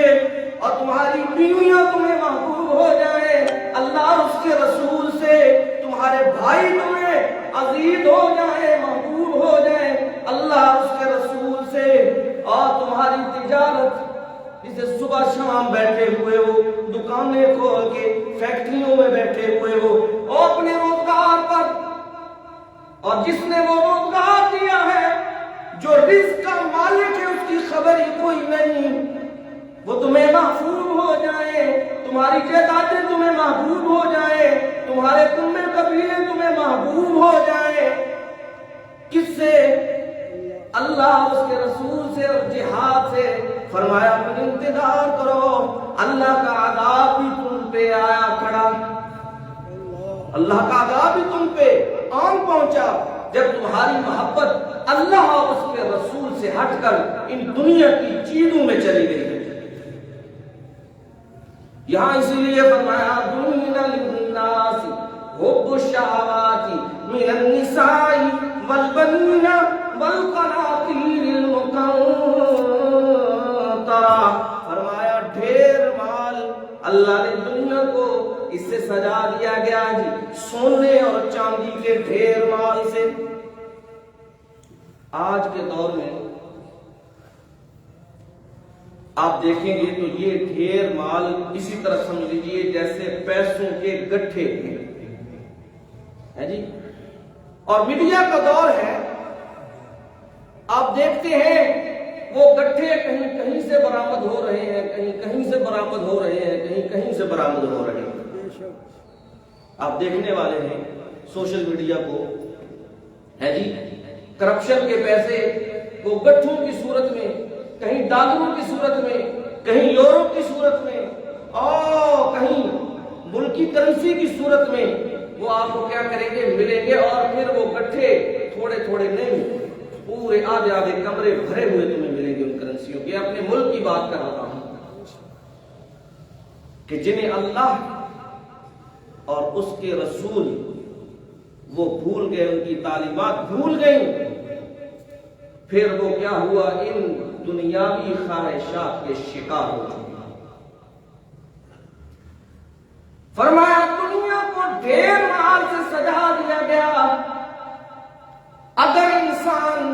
اور تمہاری بیویاں تمہیں محبوب ہو جائے اللہ اور اس کے رسول سے، تمہارے بھائی تمہیں عزیز ہو جائے، محبوب ہو جائے اللہ اور اس کے رسول سے، اور تمہاری تجارت جسے صبح شام بیٹھے ہوئے ہو، دکانیں کھول کے فیکٹریوں میں بیٹھے ہوئے ہو، اور اپنے روزگار پر، اور جس نے وہ روزگار دیا ہے جو رزق کا مالک ہے اس کی خبر ہی کوئی نہیں، وہ تمہیں محفوظ ہو جائے، تمہاری جائیدادیں تمہیں محبوب ہو جائے، تمہارے کنبے قبیلے تمہیں محبوب ہو جائے، کس سے؟ اللہ اور اس کے رسول سے اور جہاد سے۔ فرمایا پھر انتظار کرو، اللہ کا عذاب بھی تم پہ آیا کھڑا، اللہ کا عذاب بھی تم پہ آن پہنچا جب تمہاری محبت اللہ اور اس کے رسول سے ہٹ کر ان دنیا کی چیزوں میں چلی گئی ہے۔ یہاں اسی لیے فرمایا دُنِّ لِلنَّاسِ حُبُّ الشَّهَوَاتِ مِنَ النِّسَاءِ وَالْبَنِينَ وَالْقَنَاطِيرِ الْمُقَنطَرَةِ، فرمایا ڈھیر مال اللہ نے دنیا کو اس سے سجا دیا گیا جی، سونے اور چاندی کے ڈھیر مال سے۔ آج کے دور میں آپ دیکھیں گے تو یہ ڈھیر مال اسی طرح سمجھ لیجئے جیسے پیسوں کے گٹھے ہے جی، اور میڈیا کا دور ہے، آپ دیکھتے ہیں وہ گٹھے کہیں کہیں سے برآمد ہو رہے ہیں، کہیں کہیں سے برآمد ہو رہے ہیں، کہیں کہیں سے برآمد ہو رہے ہیں۔ آپ دیکھنے والے ہیں سوشل میڈیا کو، ہے جی، کرپشن کے پیسے وہ گٹھوں کی صورت میں، کہیں ڈالروں کی صورت میں، کہیں یورو کی صورت میں، اور کہیں ملکی کرنسی کی صورت میں، وہ آپ کو کیا کریں گے، ملیں گے، اور پھر وہ گٹھے تھوڑے تھوڑے نہیں، پورے آدھے آدھے کمرے بھرے ہوئے تمہیں ملیں گے ان کرنسیوں کے۔ اپنے ملک کی بات کر رہا ہوں کہ جنہیں اللہ اور اس کے رسول وہ بھول گئے، ان کی تعلیمات بھول گئیں، پھر وہ کیا ہوا، ان دنیاوی خواہشات کے شکار ہو چکے۔ فرمایا دنیا کو ڈھیر مال سے سجا دیا گیا، اگر انسان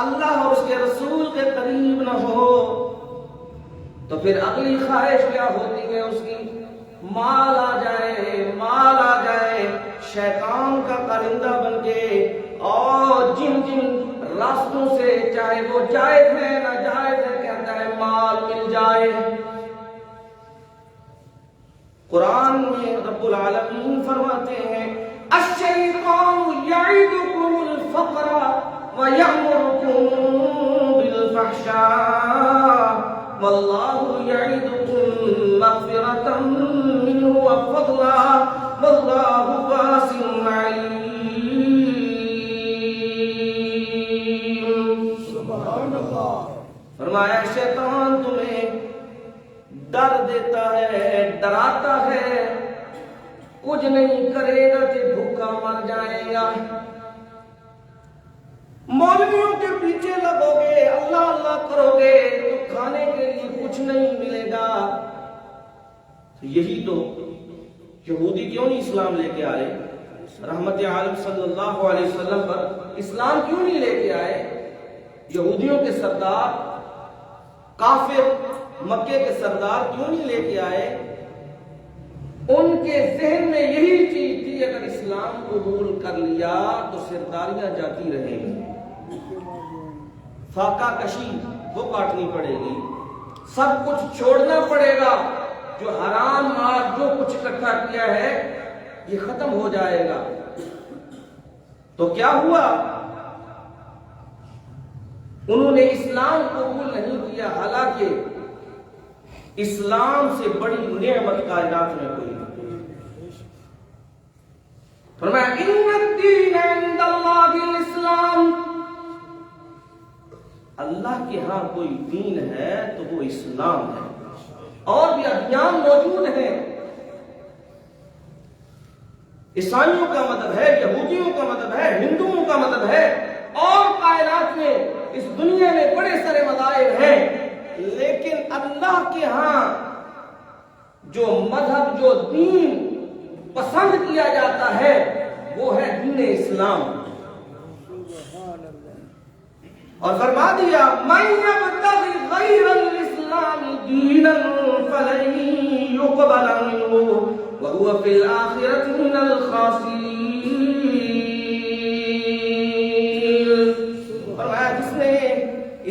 اللہ اور اس کے رسول کے قریب نہ ہو تو پھر اگلی خواہش کیا ہوتی ہے اس کی، مال آ جائے، مال آ جائے، شیطان کا کارندہ بن کے، اور جن جن راستوں سے چاہے وہ جائز ہے ناجائز ہے کہتا ہے مال مل جائے۔ قرآن میں رب العالمین فرماتے ہیں الشیطان یعدکم الفقر ویأمرکم بالفحشاء يشاء والله يعدكم مغفرة منه وفضلا والله واسع عليم. سبحان اللہ. فرمایا شیطان تمہیں ڈر دیتا ہے، ڈراتا ہے، کچھ نہیں کرے گا کہ بھوکا مر جائے گا. مولویوں کے پیچھے لگو گے، اللہ اللہ کرو گے تو کھانے کے لیے کچھ نہیں ملے گا. یہی تو یہودی کیوں نہیں اسلام لے کے آئے؟ رحمت عالم صلی اللہ علیہ وسلم پر اسلام کیوں نہیں لے کے آئے؟ یہودیوں کے سردار کافر مکے کے سردار کیوں نہیں لے کے آئے؟ ان کے ذہن میں یہی چیز تھی اگر اسلام قبول کر لیا تو سرداریاں جاتی رہیں گی، فاقہ کشی وہ کاٹنی پڑے گی، سب کچھ چھوڑنا پڑے گا، جو حرام مال جو کچھ اکٹھا کیا ہے یہ ختم ہو جائے گا. تو کیا ہوا؟ انہوں نے اسلام قبول نہیں کیا، حالانکہ اسلام سے بڑی نعمت کائنات میں کوئی نہیں. فرمایا ان الدین عند اللہ الاسلام، اللہ کے ہاں کوئی دین ہے تو وہ اسلام ہے. اور بھی ادیان موجود ہیں، عیسائیوں کا مذہب ہے، یہودیوں کا مذہب ہے، ہندوؤں کا مذہب ہے، اور کائنات میں اس دنیا میں بڑے سارے مذاہب ہیں، لیکن اللہ کے ہاں جو مذہب جو دین پسند کیا جاتا ہے وہ ہے دین اسلام. اور فرما دیا من یبتغی غیر الاسلام دینا فلن یقبل منہ وهو فی الآخرۃ من الخاسرین. فرمایا جس نے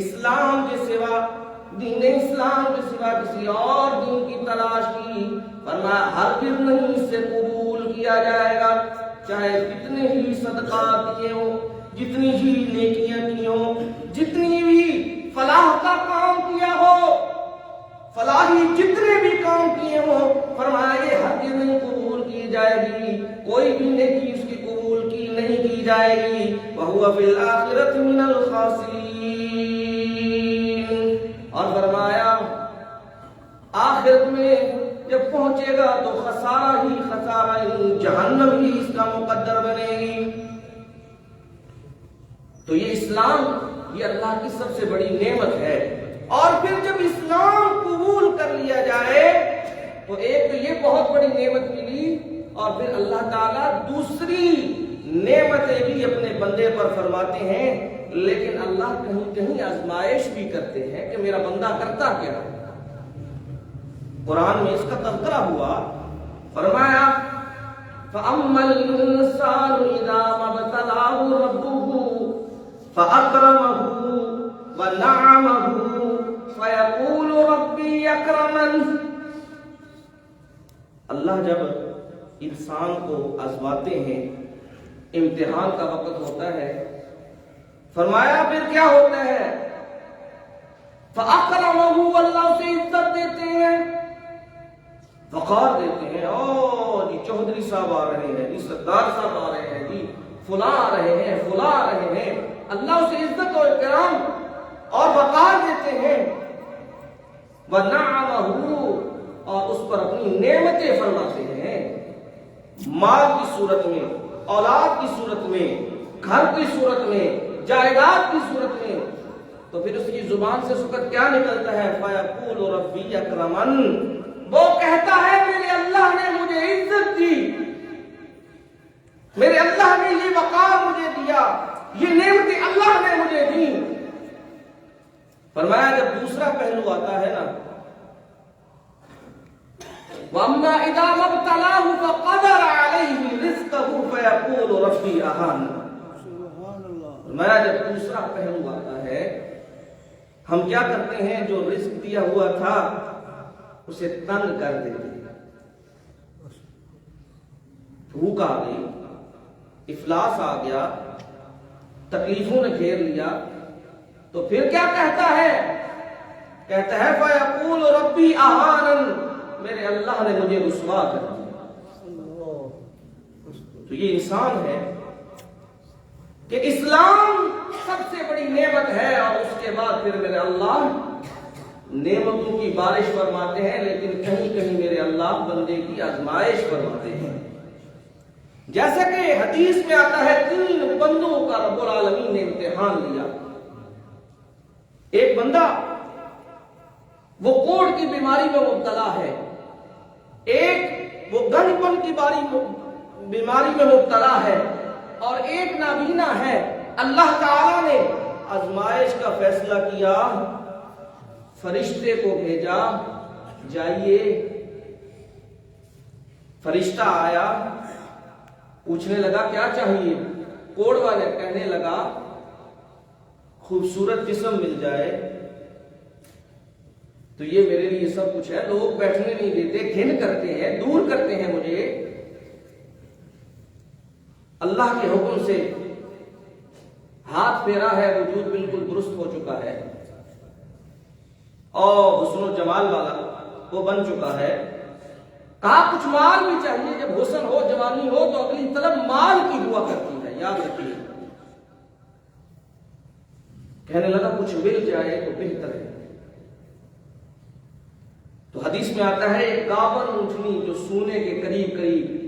اسلام کے سوا دین اسلام کے سوا کسی اور دین کی تلاش کی، فرمایا ہرگز نہیں اس سے قبول کیا جائے گا، چاہے کتنے ہی صدقات کیے ہوں، جتنی ہی نیکیاں کی ہوں، جتنی بھی فلاح کا کام کیا ہو، فلاحی جتنے بھی کام کیے ہوں، فرمایا یہ ہرگز نہیں قبول کی جائے گی، کوئی بھی نیکی اس کی قبول کی نہیں کی جائے گی. وَهُوَ فِي الْآخِرَةِ مِنَ الْخَاسِرِينَ. اور فرمایا آخرت میں جب پہنچے گا تو خسارہ ہی خسارہ ہی، جہنم ہی اس کا مقدر بنے گی. تو یہ اسلام یہ اللہ کی سب سے بڑی نعمت ہے. اور پھر جب اسلام قبول کر لیا جائے تو ایک تو یہ بہت بڑی نعمت ملی، اور پھر اللہ تعالیٰ دوسری نعمتیں بھی اپنے بندے پر فرماتے ہیں. لیکن اللہ کہیں کہیں آزمائش بھی کرتے ہیں کہ میرا بندہ کرتا کیا ہے. قرآن میں اس کا تذکرہ ہوا، فرمایا فَأَمَّا الْإِنسَانُ إِذَا مَا ابْتَلَاهُ رَبُّهُ فَأَكْرَمَهُ وَنَعَمَهُ فَيَقُولُ رَبِّي أَكْرَمَنِ. اللہ جب انسان کو آزماتے ہیں، امتحان کا وقت ہوتا ہے، فرمایا پھر کیا ہوتا ہے؟ فَأَكْرَمَهُ، اللہ اسے عزت دیتے ہیں، وقار دیتے ہیں. جی چودھری صاحب آ رہے ہیں، جی سردار صاحب آ رہے ہیں، جی فلاں آ رہے ہیں، فلاں آ رہے ہیں. اللہ اسے عزت اور اکرام اور وقار دیتے ہیں. وَنَعَمَهُ، اور اس پر اپنی نعمتیں فرماتے ہیں، مال کی صورت میں، اولاد کی صورت میں، گھر کی صورت میں، جائیداد کی صورت میں. تو پھر اس کی زبان سے اس وقت کیا نکلتا ہے؟ فَيَقُولُ رَبِّي أَكْرَمَنِ. وہ کہتا ہے میرے اللہ نے مجھے عزت دی، میرے اللہ نے یہ وقار مجھے دیا، یہ نعمتیں اللہ نے مجھے دی. فرمایا جب دوسرا پہلو آتا ہے نا، وَأَمَّا إِذَا مَا ابْتَلَاهُ فَقَدَرَ عَلَيْهِ رِزْقَهُ فَيَقُولُ رَبِّي أَهَانَ. فرمایا جب دوسرا پہلو آتا ہے، ہم کیا کرتے ہیں؟ جو رزق دیا ہوا تھا اسے تنگ کر دیتے ہیں. بھوک آ گئی، افلاس آ گیا، تکلیفوں نے گھیر لیا، تو پھر کیا کہتا ہے؟ کہتا ہے فَيَقُولُ رَبِّي أَهَانَنِ، میرے اللہ نے مجھے رسوا کر دیا۔ تو یہ انسان ہے کہ اسلام سب سے بڑی نعمت ہے، اور اس کے بعد پھر میرے اللہ نعمتوں کی بارش فرماتے ہیں، لیکن کہیں کہیں میرے اللہ بندے کی آزمائش فرماتے ہیں۔ جیسا کہ حدیث میں آتا ہے 3 بندوں کا رب العالمین نے امتحان لیا۔ ایک بندہ وہ کوڑ کی بیماری میں مبتلا ہے، ایک وہ گنج پن کی بیماری میں مبتلا ہے، اور ایک نابینا ہے۔ اللہ تعالی نے آزمائش کا فیصلہ کیا، فرشتے کو بھیجا، جائیے۔ فرشتہ آیا، پوچھنے لگا کیا چاہیے؟ کوڑ والے کہنے لگا خوبصورت جسم مل جائے تو یہ میرے لیے سب کچھ ہے۔ لوگ بیٹھنے نہیں دیتے، گھن کرتے ہیں، دور کرتے ہیں مجھے۔ اللہ کے حکم سے ہاتھ پھیرا ہے، وجود بالکل درست ہو چکا ہے، اور حسن و جمال والا وہ بن چکا ہے۔ کہا کچھ مال بھی چاہیے، جب حسن ہو، جوانی ہو تو اگلی طلب مال کی ہوا کرتی ہے، یاد رکھیے۔ کہنے لگا کچھ مل جائے تو بہتر ہے۔ تو حدیث میں آتا ہے ایک گاون اونٹنی جو سونے کے قریب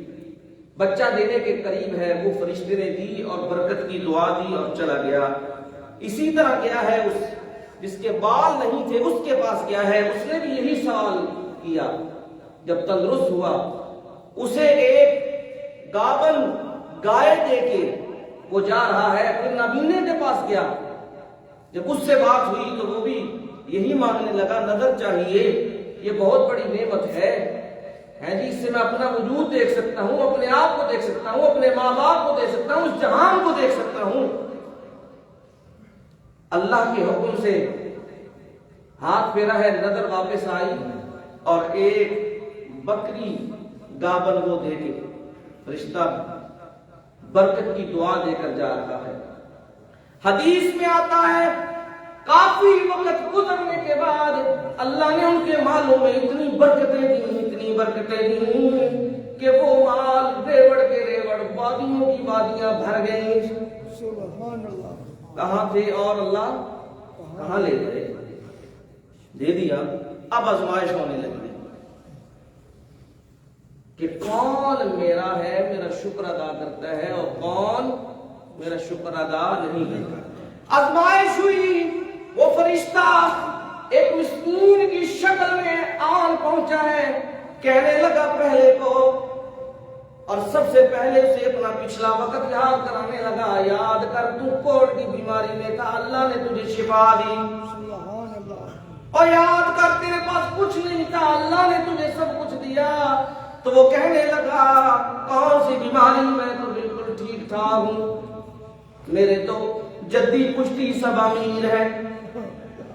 بچہ دینے کے قریب ہے، وہ فرشتے نے دی اور برکت کی دعا دی اور چلا گیا۔ اسی طرح گیا ہے اس جس کے بال نہیں تھے، اس کے پاس گیا ہے، اس نے بھی یہی سوال کیا۔ جب تندرست ہوا، اسے ایک گاون گائے دے کے وہ جا رہا ہے۔ پھر نابینے کے پاس گیا، جب اس سے بات ہوئی تو وہ بھی یہی مانگنے لگا، نظر چاہیے، یہ بہت بڑی نعمت ہے جی، اس سے میں اپنا وجود دیکھ سکتا ہوں، اپنے آپ کو دیکھ سکتا ہوں، اپنے ماں باپ کو دیکھ سکتا ہوں، اس جہان کو دیکھ سکتا ہوں۔ اللہ کے حکم سے ہاتھ پھیرا ہے، نظر واپس آئی، اور ایک بکری گابن وہ دے کے فرشتہ برکت کی دعا دے کر جا رہا ہے۔ حدیث میں آتا ہے کافی وقت گزرنے کے بعد اللہ نے ان کے مالوں میں اتنی برکتیں دی کہ وہ مال ریوڑ کے ریوڑ، وادیوں کی وادیاں بھر گئیں۔ سبحان اللہ۔ کہاں تھے اور اللہ کہاں لے گئے؟ دے دیا۔ اب آزمائش ہونے لگی کہ کون میرا ہے، میرا شکر ادا کرتا ہے، اور کون میرا شکر ادا نہیں کرتا۔ آزمائش ہوئی، وہ فرشتہ ایک مسکین کی شکل میں آن پہنچا ہے، کہنے لگا پہلے کو، اور سب سے پہلے اسے اپنا پچھلا وقت یاد کرانے لگا۔ یاد کر، تو کوڑ کی بیماری میں تھا، اللہ نے تجھے شفا دی، اور یاد کر تیرے پاس کچھ نہیں تھا، اللہ نے تجھے سب کچھ دیا۔ تو وہ کہنے لگا کون سی بیماری، میں تو بالکل ٹھیک ٹھاک ہوں، میرے تو جدی پشتی سب امیر ہے،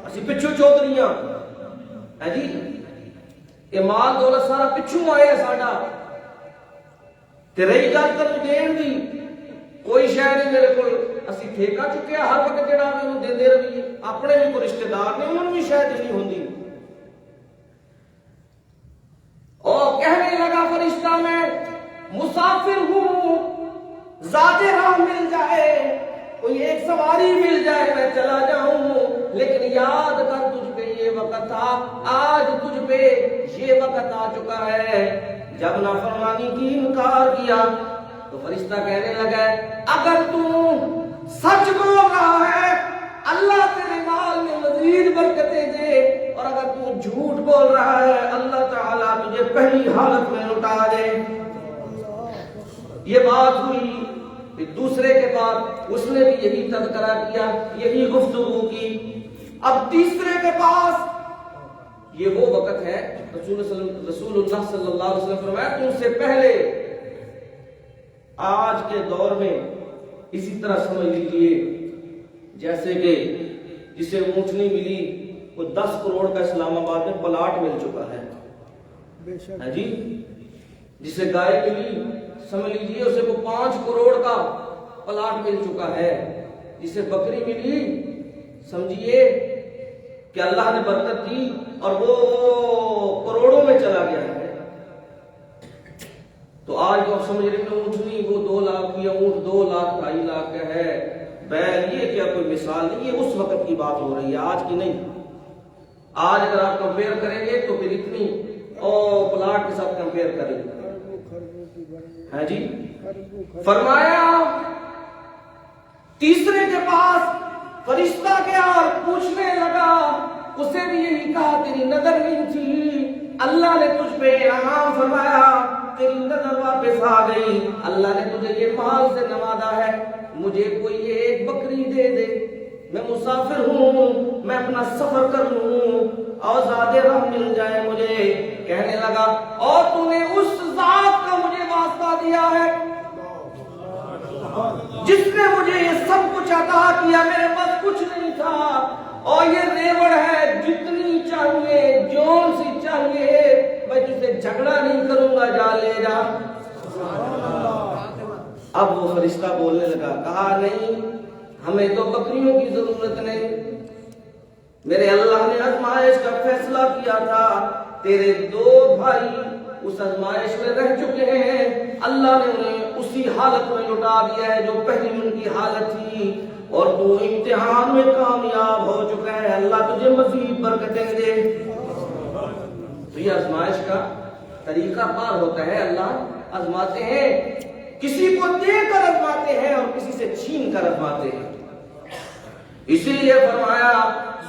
اسی پچھو چودھریاں ہے جی، یہ مال دولت سارا پچھو آیا ساڈا، تے رہی گل تر دین دی کوئی شے نہیں میرے کول، اسی ٹھیکا چکیا ہر وقت جڑا بھی انہوں دیندے رہیے، اپنے بھی کوئی رشتہ دار نے انہوں بھی شے دینی ہوندی۔ اور کہنے لگا فرشتہ میں مسافر ہوں، ذات راہ مل جائے، کوئی ایک سواری مل جائے میں چلا جاؤں، لیکن یاد کر تجھ پہ یہ وقت تھا، آج تجھ پہ یہ وقت آ چکا ہے۔ جب نافرمانی کی انکار کیا تو فرشتہ کہنے لگا اگر تو سچ بول رہا ہے اللہ تیرے مال میں مزید برکتیں دے، اور اگر تو جھوٹ بول رہا ہے اللہ تعالیٰ تجھے پہلی حالت میں لوٹا دے۔ یہ بات ہوئی، پھر دوسرے کے بعد اس نے بھی یہی تذکرہ کیا، یہی گفتگو کی۔ اب تیسرے کے پاس یہ وہ وقت ہے، رسول اللہ صلی اللہ علیہ وسلم فرمایا تم سے پہلے آج کے دور میں اسی طرح سمجھ لیجیے جیسے کہ جسے اونٹنی ملی وہ 10 کروڑ کا اسلام آباد میں پلاٹ مل چکا ہے جی، جسے گائے ملی سمجھ لیجیے اسے وہ 5 کروڑ کا پلاٹ مل چکا ہے، جسے بکری ملی سمجھیے کہ اللہ نے برکت دی اور وہ کروڑوں میں چلا گیا ہے. تو آج جو آپ سمجھ رہے ہیں اونٹ نہیں، وہ 2 لاکھ کی اونٹ 2 لاکھ 2.5 لاکھ کا ہے بیل، یہ کیا کوئی مثال نہیں، یہ اس وقت کی بات ہو رہی ہے، آج کی نہیں. آج اگر آپ کمپیئر کریں گے تو پھر اتنی اور پلاٹ کے ساتھ کمپیئر کریں گے. ہاں جی، فرمایا تیسرے کے پاس فرشتہ گیا اور پوچھنے لگا، اسے بھی یہی کہا تیری نظر نہیں تھی، اللہ نے تجھ پہ انعام فرمایا، تیری نظر واپس آ گئی، اللہ نے تجھے یہ مال سے نوازا ہے، مجھے کوئی ایک بکری دے دے، میں مسافر ہوں، میں اپنا سفر کر لوں اور زیادہ راہ مل جائے مجھے. کہنے لگا اور تو نے اس ذات کا مجھے واسطہ دیا ہے جس نے مجھے یہ سب کچھ عطا کیا، میرے پاس کچھ نہیں تھا، اور یہ ریوڑ ہے، جتنی چاہیے جون سی چاہیے، میں تجھے جھگڑا نہیں کروں گا، جا لے جا. اب وہ فرشتہ بولنے لگا، کہا نہیں، ہمیں تو بکریوں کی ضرورت نہیں، میرے اللہ نے آزمائش کا فیصلہ کیا تھا، تیرے 2 بھائی اس آزمائش میں رہ چکے ہیں، اللہ نے انہیں اسی حالت میں لٹا دیا ہے جو پہلی ان کی حالت تھی، اور تو امتحان میں کامیاب ہو چکا ہے، اللہ تجھے مزید برکتیں دے. تو یہ آزمائش کا طریقہ کار ہوتا ہے، اللہ آزماتے ہیں، کسی کو دے کر آزماتے ہیں اور کسی سے چھین کر آزماتے ہیں. اسی لیے فرمایا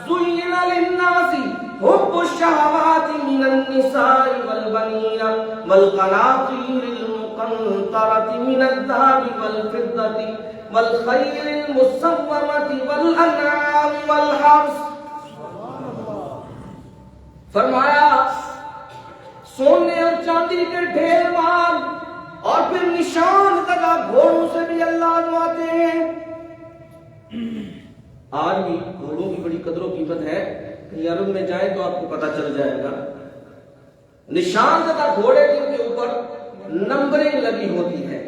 زُيِّنَ لِلنَّاسِ حُبُّ الشَّهَوَاتِ مِنَ النِّسَاءِ وَالْبَنِينَ وَالْقَنَاطِيرِ الْمُقَنطَرَةِ مِنَ الذَّهَبِ وَالْفِضَّةِ وَالْخَيْلِ الْمُسَوَّمَةِ وَالْأَنْعَامِ وَالْحَرْثِ. فرمایا سونے اور چاندی کے ڈھیر مال اور پھر نشان زدہ گھوڑوں سے بھی اللہ آزماتے ہیں. آج بھی گھوڑوں کی بڑی قدر و قیمت ہے، کہیں عرب میں جائیں تو آپ کو پتہ چل جائے گا. نشان زدہ گھوڑے جن کے اوپر نمبریں لگی ہوتی ہے،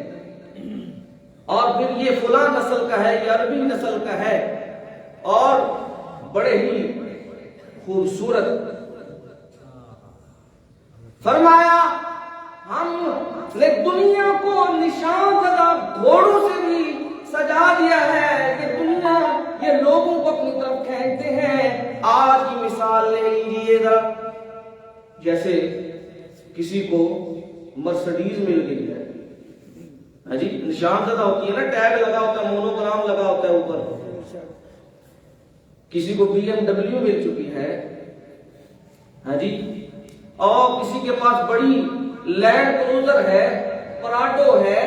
اور پھر یہ فلاں نسل کا ہے، یہ عربی نسل کا ہے، اور بڑے ہی خوبصورت. فرمایا ہم نے دنیا کو نشان زدہ گھوڑوں سے بھی سجا دیا ہے کہ دنیا یہ لوگوں کو اپنی طرف کھینچتے ہیں. آج کی مثال لے لیجیے گا، جیسے کسی کو مرسڈیز مل گئی ہے، ہاں جی، نشان زدہ ہوتی ہے نا، ٹیگ لگا ہوتا ہے، مونوگرام لگا ہوتا ہے اوپر. کسی کو BMW مل چکی ہے، ہاں جی، اور کسی کے پاس بڑی لینڈ کروزر ہے، پراڈو ہے،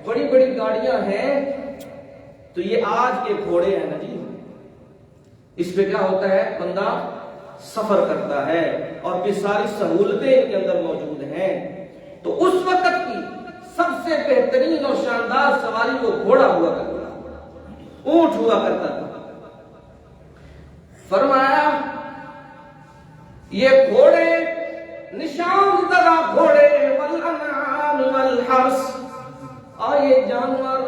بڑی بڑی گاڑیاں ہیں. تو یہ آج کے گھوڑے ہیں نا جی، اس پہ کیا ہوتا ہے، بندہ سفر کرتا ہے اور پھر ساری سہولتیں ان کے اندر موجود ہیں. تو اس وقت کی سب سے بہترین اور شاندار سواری وہ گھوڑا ہوا کرتا تھا، اونٹ ہوا کرتا تھا. فرمایا یہ گھوڑے نشان زدہ گھوڑے والانعام والحرث، اور یہ جانور،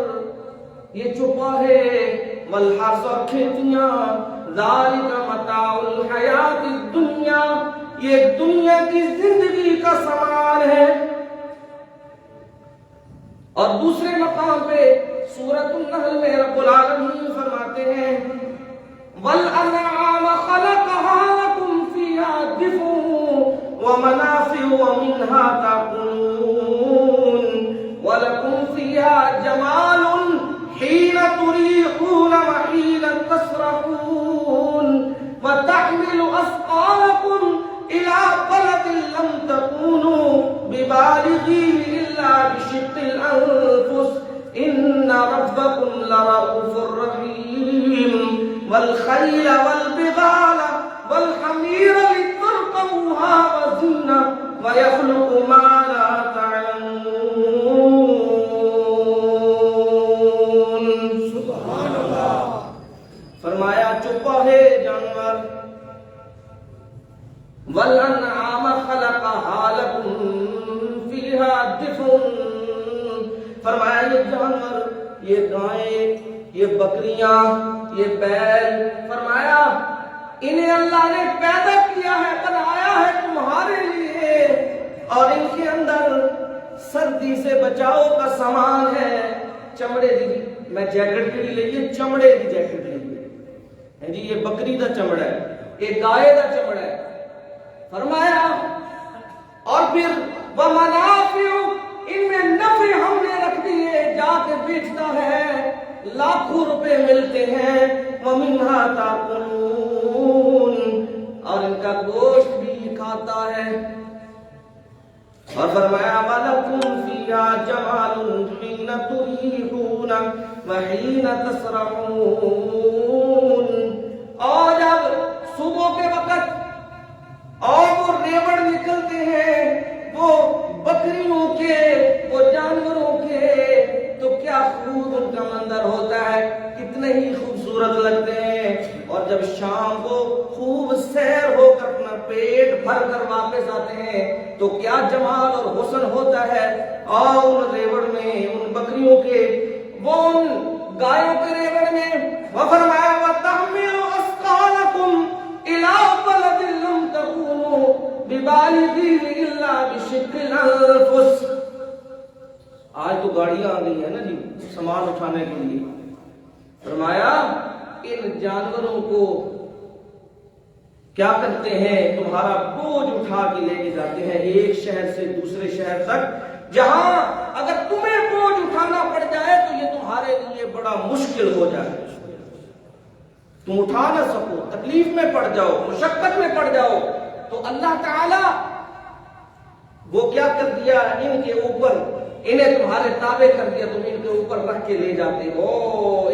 یہ چوپاہے، والحرث اور کھیتیاں، ذالک متاع الحیات الدنیا، یہ دنیا کی زندگی کا سامان ہے. اور دوسرے مقام پہ سورۃ النحل میں رب العالمین فرماتے ہیں وَالْأَنْعَامَ خَلَقَهَا لَكُمْ فِيهَا دِفْءٌ وَمَنَافِعُ وَمِنْهَا تَأْكُلُونَ وَلَكُمْ فِيهَا جَمَالٌ حِينَ تُرِيحُونَ وَحِينَ تَسْرَحُونَ وَتَحْمِلُ أَثْقَالَكُمْ إِلَى بَلَدٍ لَمْ تَكُونُوا بِبَالِغِيهِ إِلَّا بِشِقِّ الْأَنفُسِ إِنَّ رَبَّكُمْ لَرَءُوفٌ رَحِيمٌ والخيل والبغال والحمير لتركبوها وزينة ويخلق ما لا تعلمون. سبحان اللہ. فرمایا چوپاہے جانور، والانعام خلقها لكم فيها دفء، فرمایا یہ جانور، یہ گائیں یہ بکریاں، یہ بیل، فرمایا انہیں اللہ نے پیدا کیا ہے، بنایا ہے تمہارے لیے، اور ان کے اندر سردی سے بچاؤ کا سامان ہے۔ چمڑے دی میں جیکٹ کے لیے لئیے، چمڑے دی جیکٹ لئیے جی، یہ بکری دا چمڑا ہے، یہ گائے دا چمڑا ہے۔ فرمایا اور پھر وَمَنَافِعُ، ان میں نفع ہم نے رکھ دیے، جا کے بیچتا ہے، لاکھوں روپے ملتے ہیں۔ وَمِنْهَا تَأْكُلُونَ، اور ان کا گوشت بھی کھاتا ہے۔ اور فرمایا وَلَكُمْ فِيهَا جَمَالٌ حِينَ تُرِيحُونَ وَحِينَ تَسْرَحُونَ، اور جب صبح کے وقت اور وہ ریوڑ نکلتے ہیں وہ بکریوں کے، وہ جانوروں کے، تو کیا خوب ان کا منظر ہوتا ہے، کتنے ہی خوبصورت لگتے ہیں۔ اور جب شام کو خوب سیر ہو کر اپنا پیٹ بھر کر واپس آتے ہیں تو کیا جمال اور حسن ہوتا ہے۔ اور ان ریوڑ میں، ان بکریوں کے، وہ ان گایوں کے ریوڑ میں، وَفرمایا وَتَحْمِلُ أَثْقَالَكُمْ إِلَىٰ بَلَدٍ لَّمْ تَكُونُوا بِبَالِغِيهِ إِلَّا بِشِقِّ الْأَنفُسِ۔ آج تو گاڑیاں آ گئی ہیں نا جی سامان اٹھانے کے لیے۔ فرمایا ان جانوروں کو کیا کرتے ہیں، تمہارا بوجھ اٹھا کے لے کے جاتے ہیں ایک شہر سے دوسرے شہر تک، جہاں اگر تمہیں بوجھ اٹھانا پڑ جائے تو یہ تمہارے لیے بڑا مشکل ہو جائے، تم اٹھا نہ سکو، تکلیف میں پڑ جاؤ، مشقت میں پڑ جاؤ۔ تو اللہ تعالی وہ کیا کر دیا، ان کے اوپر، انہیں تمہارے تابع کر دیا، تم ان کے اوپر رکھ کے لے جاتے ہو،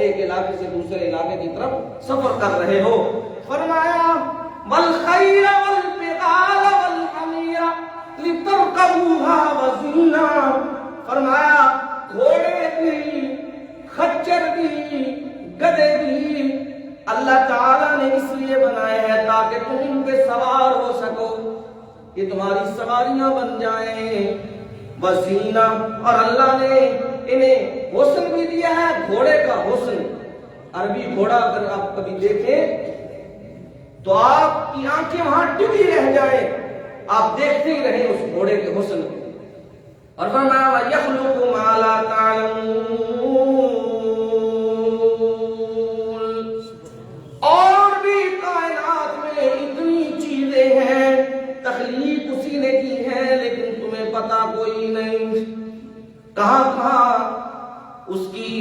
ایک علاقے سے دوسرے علاقے کی طرف سفر کر رہے ہو۔ فرمایا وَالْخَيْلَ وَالْبِغَالَ وَالْحَمِيرَ لِتَرْكَبُوهَا وَزِينَةً، فرمایا گھوڑے بھی، خچر بھی، گدھے بھی اللہ تعالیٰ نے اس لیے بنائے ہیں تاکہ تم ان پہ سوار ہو سکو، یہ تمہاری سواریاں بن جائیں۔ وزینہ، اور اللہ نے انہیں حسن بھی دیا ہے، گھوڑے کا حسن۔ عربی گھوڑا اگر آپ کبھی دیکھیں تو آپ کی آنکھیں وہاں ٹکی رہ جائیں، آپ دیکھتے ہی رہیں اس گھوڑے کے حسن کو۔ اور فرمایا وَيَخْلُقُ مَا لَا تَعْلَمُونَ، اور بھی کائنات میں اتنی چیزیں ہیں، تخلیق اسی نے کی ہے لیکن تمہیں پتا کوئی نہیں، کہاں کہاں اس کی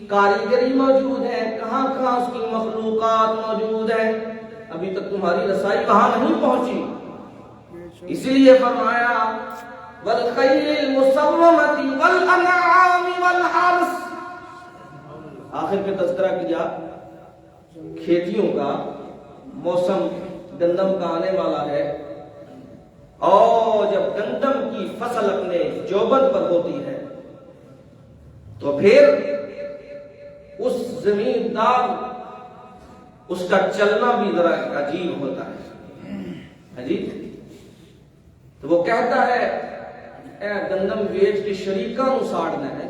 کاریگری موجود ہے، کہاں کہاں اس کی مخلوقات موجود ہیں، ابھی تک تمہاری رسائی وہاں نہیں پہنچی۔ اسی لیے فرمایا وَالْخَيْلِ الْمُسَوَّمَةِ وَالْأَنْعَامِ وَالْحَرْثِ، آخر میں تذکرہ کیا کھیتیوں کا، موسم گندم کا آنے والا ہے، اور جب گندم کی فصل اپنے جوبن پر ہوتی ہے تو پھر اس زمیندار، اس کا چلنا بھی ذرا عجیب ہوتا ہے جی، تو وہ کہتا ہے اے گندم بیچ کے شریکاں نو ساڑنا ہے،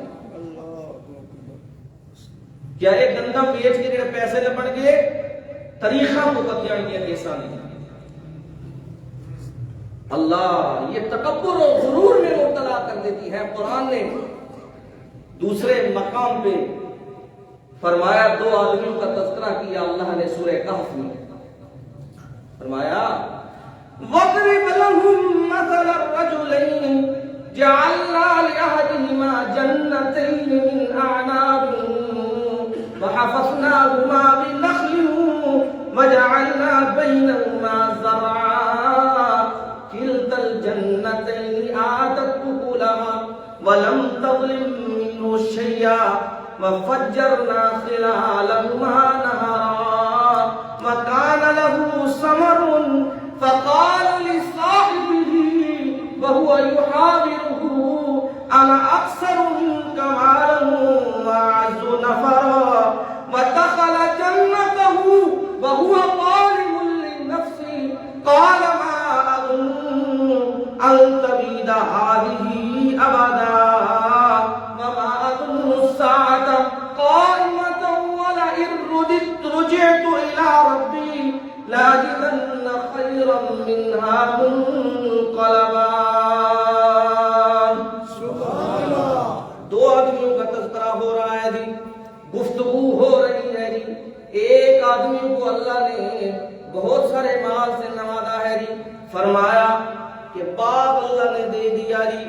کیا ایک گندم بیچ کے جڑے پیسے نہ بن گئے طریقہ کو بتیاں کیسا نہیں۔ اللہ یہ تکبر و غرور میں مبتلا کر دیتی ہے۔ قرآن نے دوسرے مقام پہ فرمایا، دو آدمیوں کا تذکرہ کیا اللہ نے سورہ کہف میں، فرمایا وَاضْرِبْ لَهُم مَّثَلَ الرَّجُلَيْنِ جَعَلْنَا لِأَحَدِهِمَا جَنَّتَيْنِ مِنْ أَعْنَابٍ وَحَفَظْنَاهُمَا بِنَخْلٍ وَجَعَلْنَا بَيْنَهُمَا زَرْعًا كِلْتَا الْجَنَّتَيْنِ آتَتْ أُكُلَهَا وَلَمْ تَظْلِم مِّنْهُ شَيْئًا وَفَجَّرْنَا خِلَالَهُمَا نَهَرًا وَكَانَ لَهُ ثَمَرٌ فقال لصاحبه وهو يحاوره أنا أكثر منك مالا وأعز نفرا ودخل جنته وهو ظالم لنفسه قال ما أظن أن تبيد هذه أبدا وما أظن الساعة قائمة منها منقلبا. دو آدمیوں کا تذکرہ ہو رہا ہے جی، گفتگو ہو رہی ہے جی. ایک آدمی کو اللہ نے بہت سارے مال سے نوازا ہے جی. فرمایا کہ باغ اللہ نے دے دیا جی،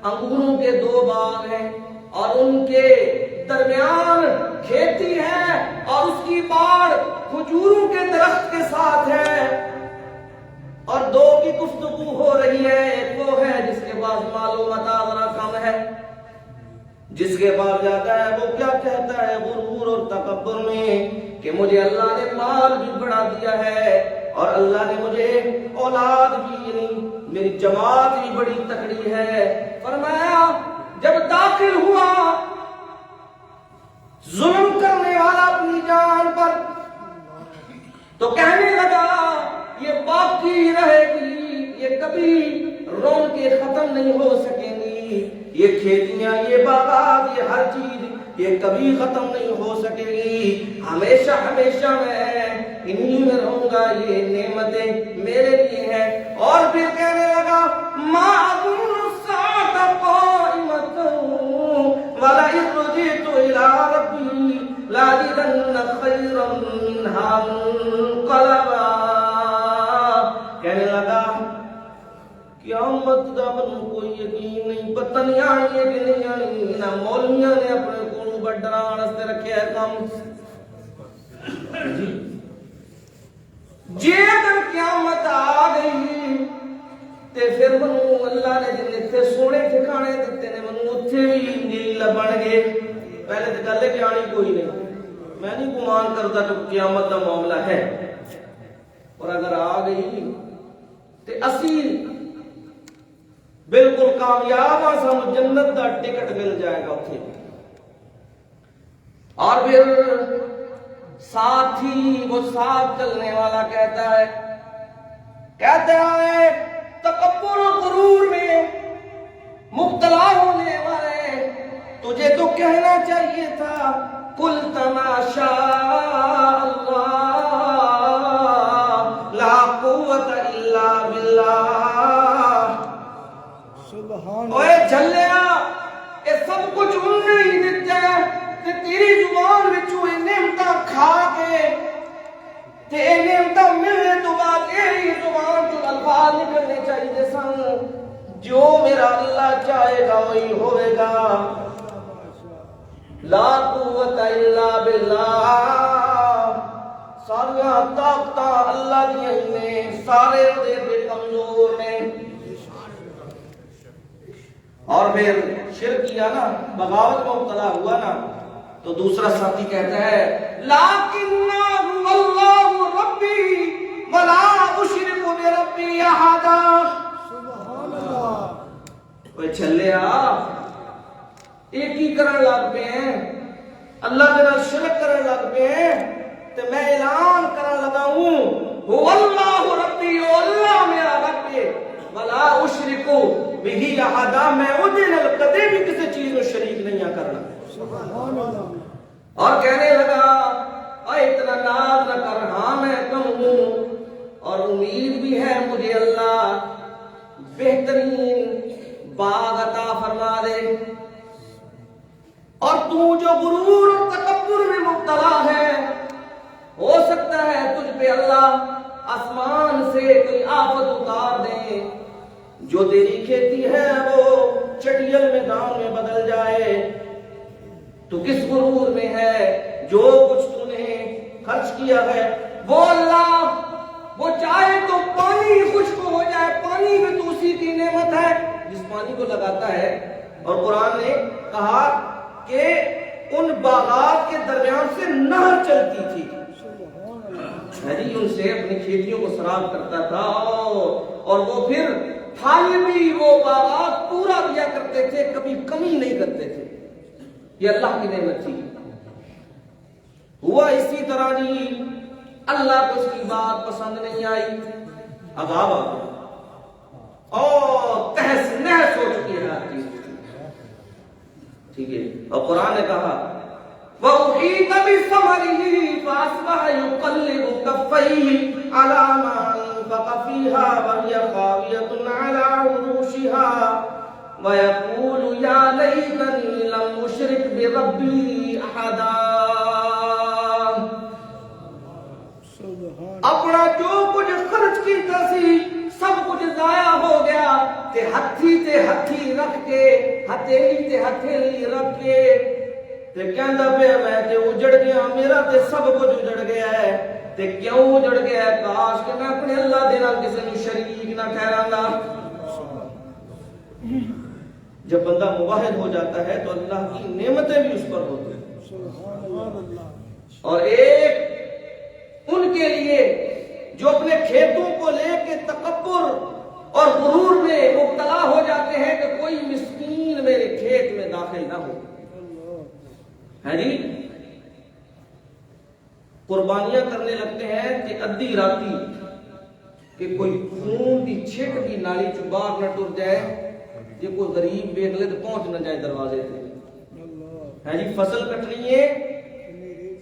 انگوروں کے 2 باغ ہیں اور ان کے درمیان کھیتی ہے اور اس کی باڑ کھجوروں کے درخت کے ساتھ ہے. اور 2 کی گفتگو ہو رہی ہے. ایک وہ ہے جس کے پاس مال و متاع ذرا کم ہے، جس کے پاس جاتا ہے وہ کیا کہتا ہے غرور اور تکبر میں کہ مجھے اللہ نے مال بھی بڑھا دیا ہے اور اللہ نے مجھے اولاد بھی نہیں، میری جماعت بھی بڑی تکڑی ہے. فرمایا جب داخل ہوا ظلم کرنے والا اپنی جان پر تو کہنے لگا یہ باقی رہے گی، یہ کبھی رون کے ختم نہیں ہو سکیں گی، یہ کھیتیاں، یہ باغات، یہ ہر چیز یہ کبھی ختم نہیں ہو سکے گی، ہمیشہ ہمیشہ میں انہی میں رہوں گا، یہ نعمتیں میرے لیے ہیں. اور پھر کہنے لگا ما اظن الساعة قائمة ولئن رجعت إلى ربي لأجدن خيرا منها منقلبا. کہنے لگا قیامت دا منوں کوئی یقین نہیں، پتہ نہیں آنی ہے کہ نہیں آنی. نہ مولویاں نے اپنے کولوں بڑھان واسطے رکھیا ہے کام جی. اگر قیامت آ گئی تے پھر منوں اللہ نے جن اتنے سونے ٹھکانے دیتے نے منوں اتنے بھی نہیں لبن گے. پہلے تو گل ہے کہ آنی کوئی نہیں، میں نہیں گمان کرتا کہ قیامت کا معاملہ ہے. اور اگر آ گئی تے اسی بالکل کامیاب ہاں، سانو جنت دا ٹکٹ مل جائے گا اتنے. اور پھر ساتھی وہ ساتھ چلنے والا کہتا ہے تکبر و غرور میں مبتلا ہونے والے تجھے تو کہنا چاہیے تھا قل تماشا اللہ لا قوت الا باللہ. اوے جھلیا اے سب کچھ انہیں ہی دیتا ہے تے تیری زبان وچوں اے نعمتاں کھا کے تے اے نعمتاں ملنے تو بعد یہی زبان تو الفاظ نکلنے چاہیے سن جو میرا اللہ چاہے گا وہی ہوئے گا. لا قوت الا باللہ. سارا طاقت اللہ دی نے، سارے دے کمزور نے. اور پھر شرک کیا نا، بغاوت میں مبتلا ہوا نا، تو دوسرا ساتھی کہتا ہے لیکن اللہ ربی ولا اشرک بربی احدا. کوئی چھلیا ایک ہی کرن لگ پے ہیں، اللہ کے نال شرک کرن لگ پے ہیں. تے میں اعلان کرن لگا ہوں هو اللہ ربی، اللہ میرا رب ہے، ولا اشرک بہ احدا، میں اودے نال کدے بھی کسی چیز کو شریک نہیں کرنا. اور کہنے لگا اے اتنا ناز نہ کر، ہاں میں کم ہوں اور امید بھی ہے مجھے اللہ بہترین باغ عطا فرما دے. اور تو جو غرور اور تکبر میں مبتلا ہے، ہو سکتا ہے تجھ پہ اللہ آسمان سے کوئی آفت اتار دے، جو تیری کھیتی ہے وہ چٹیل میدان میں بدل جائے. تو کس غرور میں ہے؟ جو کچھ تو نے خرچ کیا ہے وہ اللہ وہ چاہے تو پانی خشک ہو جائے، پانی میں تو اسی کی نعمت ہے جس پانی کو لگاتا ہے. اور قرآن نے کہا کہ ان باغات کے درمیان سے نہر چلتی تھی، ان سے اپنی کھیتیوں کو سراب کرتا تھا اور وہ پھر پھل بھی وہ باغات پورا دیا کرتے تھے، کبھی کمی نہیں کرتے تھے. یہ اللہ کی نعمت تھی. ہوا اسی طرح جی اللہ کو اس کی بات پسند نہیں آئی، عذاب آ گیا اور تہس نہس ہو چکی ہے ہر چیز. ٹھیک ہے. اور قرآن نے کہا وَأُحِيطَ بِثَمَرِهِ فَأَصْبَحَ يُقَلِّبُ كَفَّيْهِ عَلَى مَا فانفق فيها وهي خاوية على عروشها ويقول يا ليتني لم أشرك بربي أحدا. اپنا جو کچھ خرچ کیتا سی سب کچھ ضائع ہو گیا تے ہتھی رکھ کے ہتھیلی رکھ کے تے کہندا پیا میں تے اجڑ گیا، میرا تے سب کچھ اجڑ گیا ہے. تے کیوں اجڑ گیا ہے؟ کاش کہ میں اپنے اللہ دے نال کسی نوں شریک نہ ٹھہراندا. جب بندہ موحد ہو جاتا ہے تو اللہ کی نعمتیں بھی اس پر ہوتی ہیں. اور ایک ان کے لیے جو اپنے کھیتوں کو لے کے تکبر اور غرور میں مبتلا ہو جاتے ہیں کہ کوئی مسکین میرے کھیت میں داخل نہ ہو. ہے جی، قربانیاں کرنے لگتے ہیں کہ ادھی راتی کہ کوئی خون کی چھٹ بھی نالی چ باہر نہ ٹر جائے، یہ کوئی غریب دیکھ لے تو پہنچ نہ جائے دروازے سے. ہے جی، فصل کٹنی ہے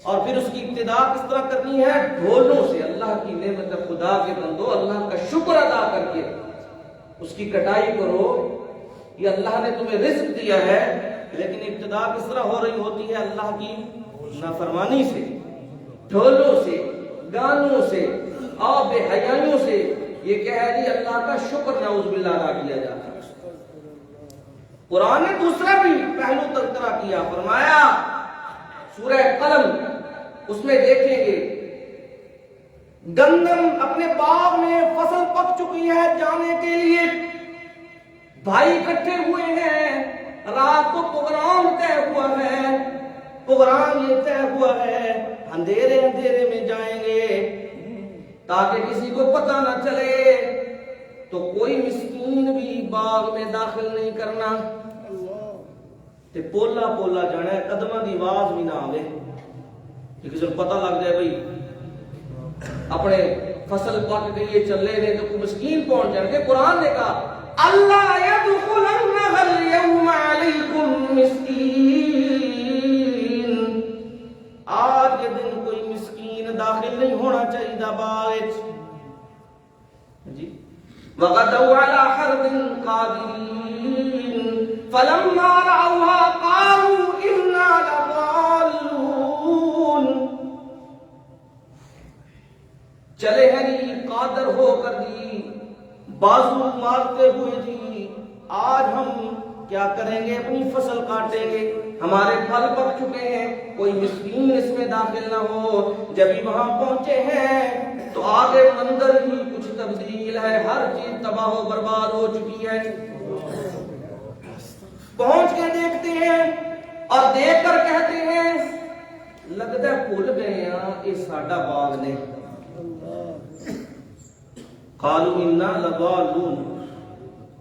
اور پھر اس کی ابتدا کس طرح کرنی ہے؟ ڈھولوں سے. اللہ کی نعمت خدا کے بندو، اللہ کا شکر ادا کر کے اس کی کٹائی کرو. یہ اللہ نے تمہیں رزق دیا ہے، لیکن ابتدا کس طرح ہو رہی ہوتی ہے؟ اللہ کی نافرمانی سے، ڈھولوں سے، گانوں سے اور بے حیائیوں سے. یہ کہہ رہی اللہ کا شکر نعوذ باللہ ادا کیا جاتا ہے. قرآن نے دوسرا بھی پہلو تذکرہ کیا، فرمایا سورہ قلم، اس میں دیکھیں گے گندم اپنے باغ میں فصل پک چکی ہے، جانے کے لیے بھائی اکٹھے ہوئے ہیں. رات کو پروگرام طے ہوا ہے، پروگرام یہ طے ہوا ہے اندھیرے میں جائیں گے تاکہ کسی کو پتہ نہ چلے. تو کوئی مسکین بھی باغ میں داخل نہیں کرنا تے پولا جانا ہے، قدمہ دی آواز بھی نہ آوے کہ کسی کو پتہ لگ جائے بھئی اپنے فصل پک گئی چلے نے تو کوئی مسکین پہنچ جائے گے. قرآن نے کہا اللہ يدخلنها اليوم عليكم مسکین، آج کے دن کوئی مسکین داخل نہیں ہونا چاہیے باغ جی. وغدوا على حرد قادرین فلما رأوها قالوا إنا لضالون. چلے ہیں جی قادر ہو کر جی، بازو مارتے ہوئے جی، آج ہم کیا کریں گے؟ اپنی فصل کاٹیں گے، ہمارے پھل پک چکے ہیں، کوئی مسکین اس میں داخل نہ ہو. جب ہی وہاں پہنچے ہیں تو آگے منظر ہی کچھ تبدیل ہے، ہر چیز تباہ و برباد ہو چکی ہے. پہنچ کے دیکھتے ہیں اور دیکھ کر کہتے ہیں لگتا ہے بھول گئے ہیں یہ ساڈا باغ نے. قالوا انا لضالون،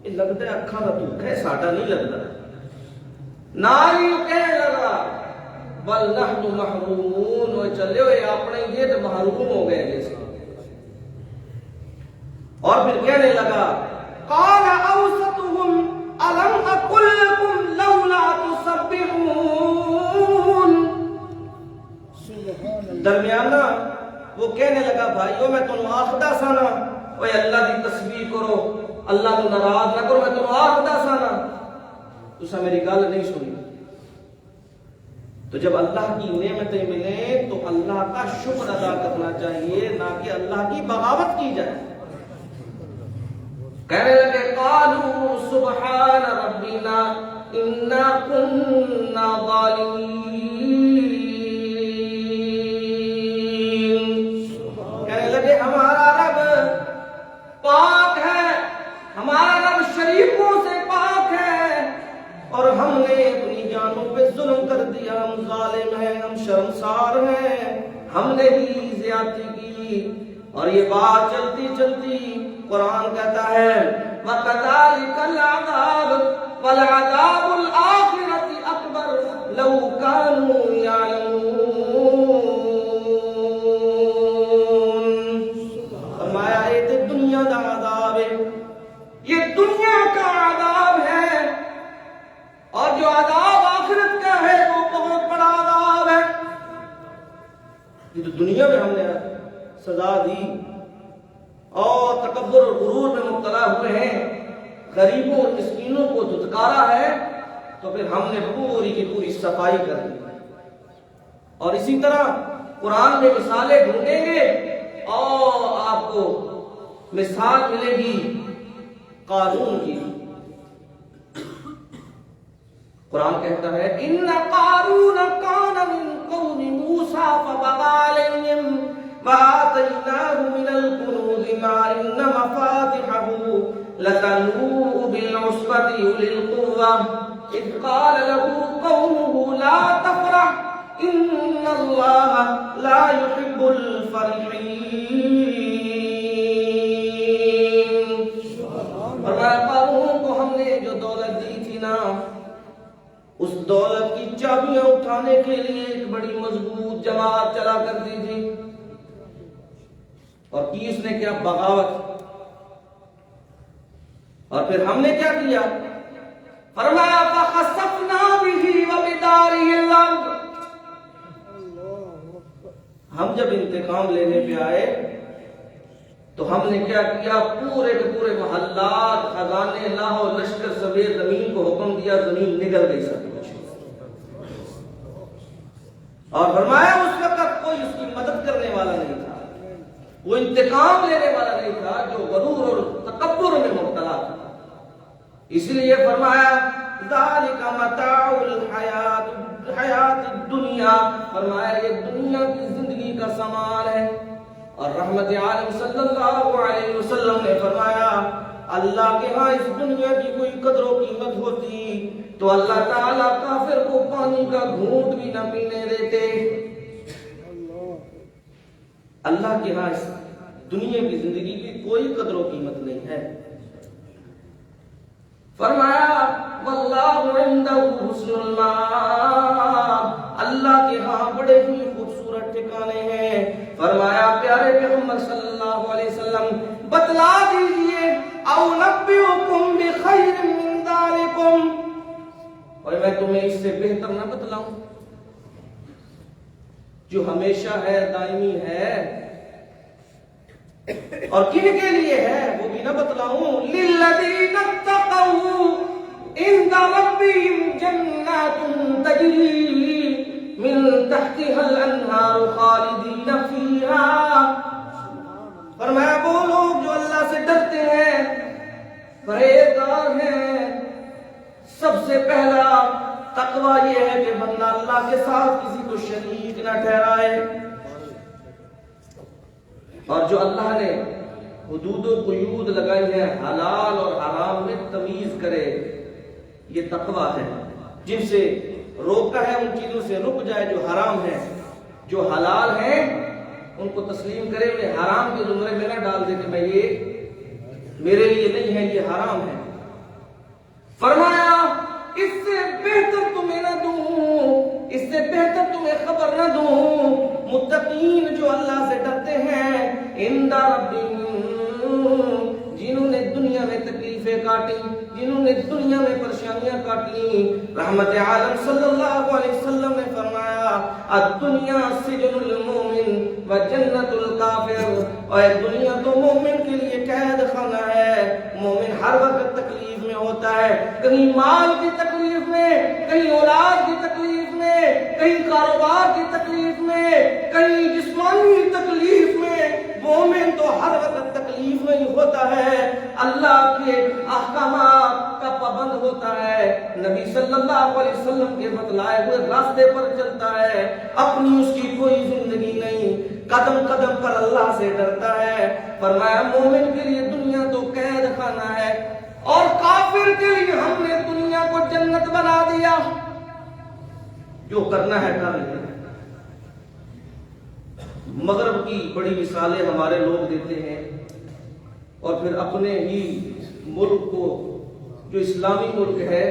یہ لگتا ہے اکھاں دا دھوکا ہے، ساڈا نہیں لگتا. ناری کہنے لگا بل نحن محرومون، وہ چلے ہوئے اپنے یہ تو محروم ہو گئے جیسے. اور پھر کہنے لگا قال اوسطهم الم اقل لكم لولا تسبحون. درمیانہ وہ کہنے لگا بھائیو میں تمہیں آخدا سا نا اوے اللہ دی تسبیح کرو، اللہ کو ناراض نہ کرو، میں تمہیں آخدا سا نا، تسا میری گل نہیں سنی. تو جب اللہ کی نعمتیں ملیں تو اللہ کا شکر ادا کرنا چاہیے، نہ کہ اللہ کی بغاوت کی جائے. کہنے لگے قالوا سبحان ربنا انا كنا ظالمین. کہنے لگے ہمارا رب پاک ہے، ہمارا رب شریکوں سے پاک ہے، اور ہم نے اپنی جانوں پہ ظلم کر دیا، ہم ظالم ہیں، ہم شرمسار ہیں، ہم نے ہی زیادتی کی. اور یہ بات چلتی چلتی قرآن کہتا ہے وَكَذَلِكَ الْعَذَابُ وَالْعَذَابُ الْآخِرَةِ أَكْبَرُ لَوْ كَانُوا يَعْلَمُونَ. فرمایا یہ تو دنیا کا عذاب ہے، یہ دنیا کا عذاب ہے، اور جو عذاب آخرت کا ہے وہ بہت بڑا عذاب ہے. یہ تو دنیا میں ہم نے سزا دی اور تکبر اور غرور میں مبتلا ہوئے ہیں، غریبوں اور مسکینوں کو دھتکارا ہے، تو پھر ہم نے پوری کی پوری صفائی کر دی۔ اور اسی طرح قرآن میں مثالیں ڈھونڈیں گے اور آپ کو مثال ملے گی قارون کی۔ قرآن کہتا ہے ان قارون کان من قوم موسیٰ فبغى علیہم وآتیناہ من الکنوز ما ان مفاتحہ لتنوء بالعصبۃ اولي القوہ اذ قال له قومه لا تفرح ان اللہ لا يحب الفرحین۔ فرمایا قارون کو ہم نے جو دولت دی تھی نا، اس دولت کی چابیاں اٹھانے کے لیے ایک بڑی مضبوط جماعت چلا کرتی تھی، اور کی اس نے کیا؟ بغاوت۔ اور پھر ہم نے کیا کیا؟ فرمایا فخسفنا به وبداره الارض۔ ہم جب انتقام لینے پہ آئے تو ہم نے کیا کیا؟ پورے کے پورے محلات، خزانے، لاہ و لشکر سمیت زمین کو حکم دیا، زمین نگل گئی سب کچھ۔ اور فرمایا اس وقت کوئی اس کی مدد کرنے والا نہیں تھا، وہ انتقام لینے والا نہیں تھا، جو غرور اور تکبر میں مبتلا تھا۔ اس لیے فرمایا ذالک متاع الحیات الدنیا، فرمایا یہ دنیا کی زندگی کا سامان ہے۔ اور رحمت عالم صلی اللہ علیہ وسلم نے فرمایا اللہ کے ہاں اس دنیا کی کوئی قدر و قیمت ہوتی تو اللہ تعالیٰ کافر کو پانی کا گھونٹ بھی نہ پینے دیتے۔ اللہ کے ہاں اس دنیا کی زندگی کی کوئی قدر و قیمت نہیں ہے۔ فرمایا واللہ عندہ حسن المآب، اللہ کے ہاں بڑے ہی خوبصورت ٹھکانے ہیں۔ فرمایا پیارے پیغمبر صلی اللہ علیہ وسلم بتلا دیجئے او نبئکم بخیر من ذالکم، اور میں تمہیں اس سے بہتر نہ بتلاؤں جو ہمیشہ ہے، دائمی ہے، اور کن کے لیے ہے وہ بھی نہ بتلاؤں؟ للذین اتقوا عند ربهم جنات تجری من تحتها الانہار خالدین فیہا۔ فرمایا وہ لوگ جو اللہ سے ڈرتے ہیں، پرہیزگار ہیں، سب سے پہلا تقوی یہ ہے کہ بندہ اللہ کے ساتھ کسی کو شریک نہ ٹھہرائے، اور جو اللہ نے حدود و قیود لگائی ہے حلال اور حرام میں تمیز کرے، یہ تقوی ہے۔ جن سے روکا ہے ان چیزوں سے رک جائے جو حرام ہے، جو حلال ہیں ان کو تسلیم کرے، انہیں حرام کے زمرے میں نہ ڈال دے کہ میں یہ میرے لیے نہیں ہے، یہ حرام ہے۔ فرمایا اس سے بہتر تمہیں نہ دوں، اس سے بہتر تمہیں خبر نہ دوں، متقین جو اللہ سے ڈرتے ہیں، عند ربہم، جنہوں نے دنیا میں تکلیفیں کاٹی، جنہوں نے دنیا میں پریشانیاں کاٹی۔ رحمت عالم صلی اللہ علیہ وسلم نے فرمایا الدنیا سجن المومن و جنت الکافر، اور دنیا تو مومن کے لیے قید خانہ ہے۔ مومن ہر وقت تکلیف میں ہوتا ہے، کہیں مال کی تکلیف میں، کہیں اولاد کی تکلیف میں، کہیں کاروبار کی تکلیف میں، کہیں جسمانی تکلیف میں۔ مومن تو ہر وقت تکلیف میں ہی ہوتا ہے، اللہ کے احکامات کا پابند ہوتا ہے، نبی صلی اللہ علیہ وسلم کے بتلائے ہوئے راستے پر چلتا ہے، اپنی اس کی کوئی زندگی نہیں، قدم قدم پر اللہ سے ڈرتا ہے۔ فرمایا مومن کے لیے دنیا تو قید خانہ ہے، اور کافر کے لیے ہم نے دنیا کو جنت بنا دیا۔ جو کرنا ہے کر لیں۔ مغرب کی بڑی مثالیں ہمارے لوگ دیتے ہیں، اور پھر اپنے ہی ملک کو جو اسلامی ملک ہے